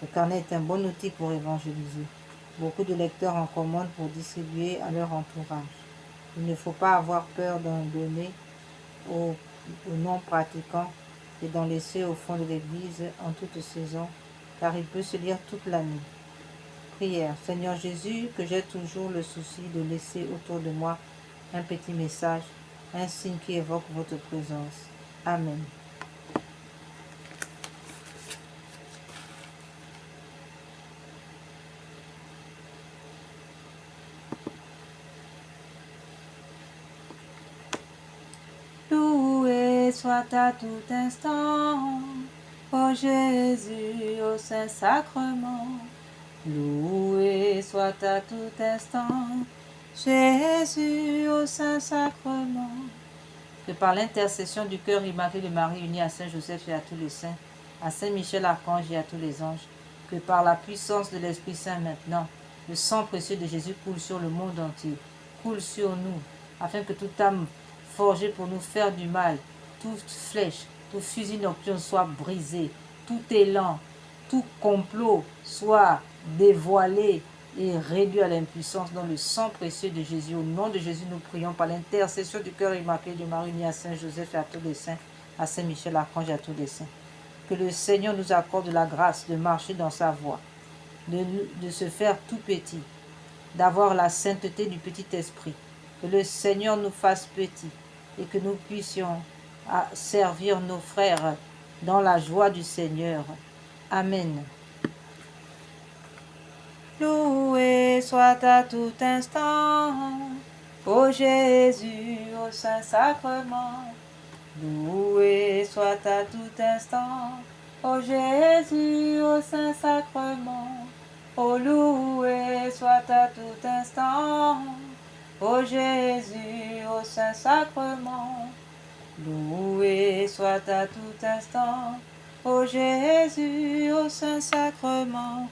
Le carnet est un bon outil pour évangéliser. Beaucoup de lecteurs en commandent pour distribuer à leur entourage. Il ne faut pas avoir peur d'en donner aux non-pratiquants et d'en laisser au fond de l'église en toute saison, car il peut se lire toute l'année. Prière. Seigneur Jésus, que j'ai toujours le souci de laisser autour de moi un petit message, un signe qui évoque votre présence. Amen. Loué soit à tout instant, ô Jésus, au Saint-Sacrement. Loué soit à tout instant, Jésus au Saint-Sacrement. Que par l'intercession du cœur immaculé de Marie uni à Saint-Joseph et à tous les saints, à Saint-Michel-Archange et à tous les anges, que par la puissance de l'Esprit Saint maintenant, le sang précieux de Jésus coule sur le monde entier, coule sur nous, afin que toute âme forgée pour nous faire du mal, toute flèche, tout fusil nocturne soit brisé, tout élan, tout complot soit dévoilé et réduit à l'impuissance dans le sang précieux de Jésus. Au nom de Jésus, nous prions par l'intercession du cœur immaculé de Marie, unie à Saint Joseph et à tous les saints, à Saint Michel Archange et à tous les saints. Que le Seigneur nous accorde la grâce de marcher dans sa voie, de se faire tout petit, d'avoir la sainteté du petit esprit. Que le Seigneur nous fasse petits et que nous puissions servir nos frères dans la joie du Seigneur. Amen. Loué soit à tout instant, ô Jésus, au Saint-Sacrement. Loué soit à tout instant, ô Jésus, au Saint-Sacrement. Ô loué soit à tout instant, ô Jésus, au Saint-Sacrement. Loué soit à tout instant, ô Jésus, au Saint-Sacrement.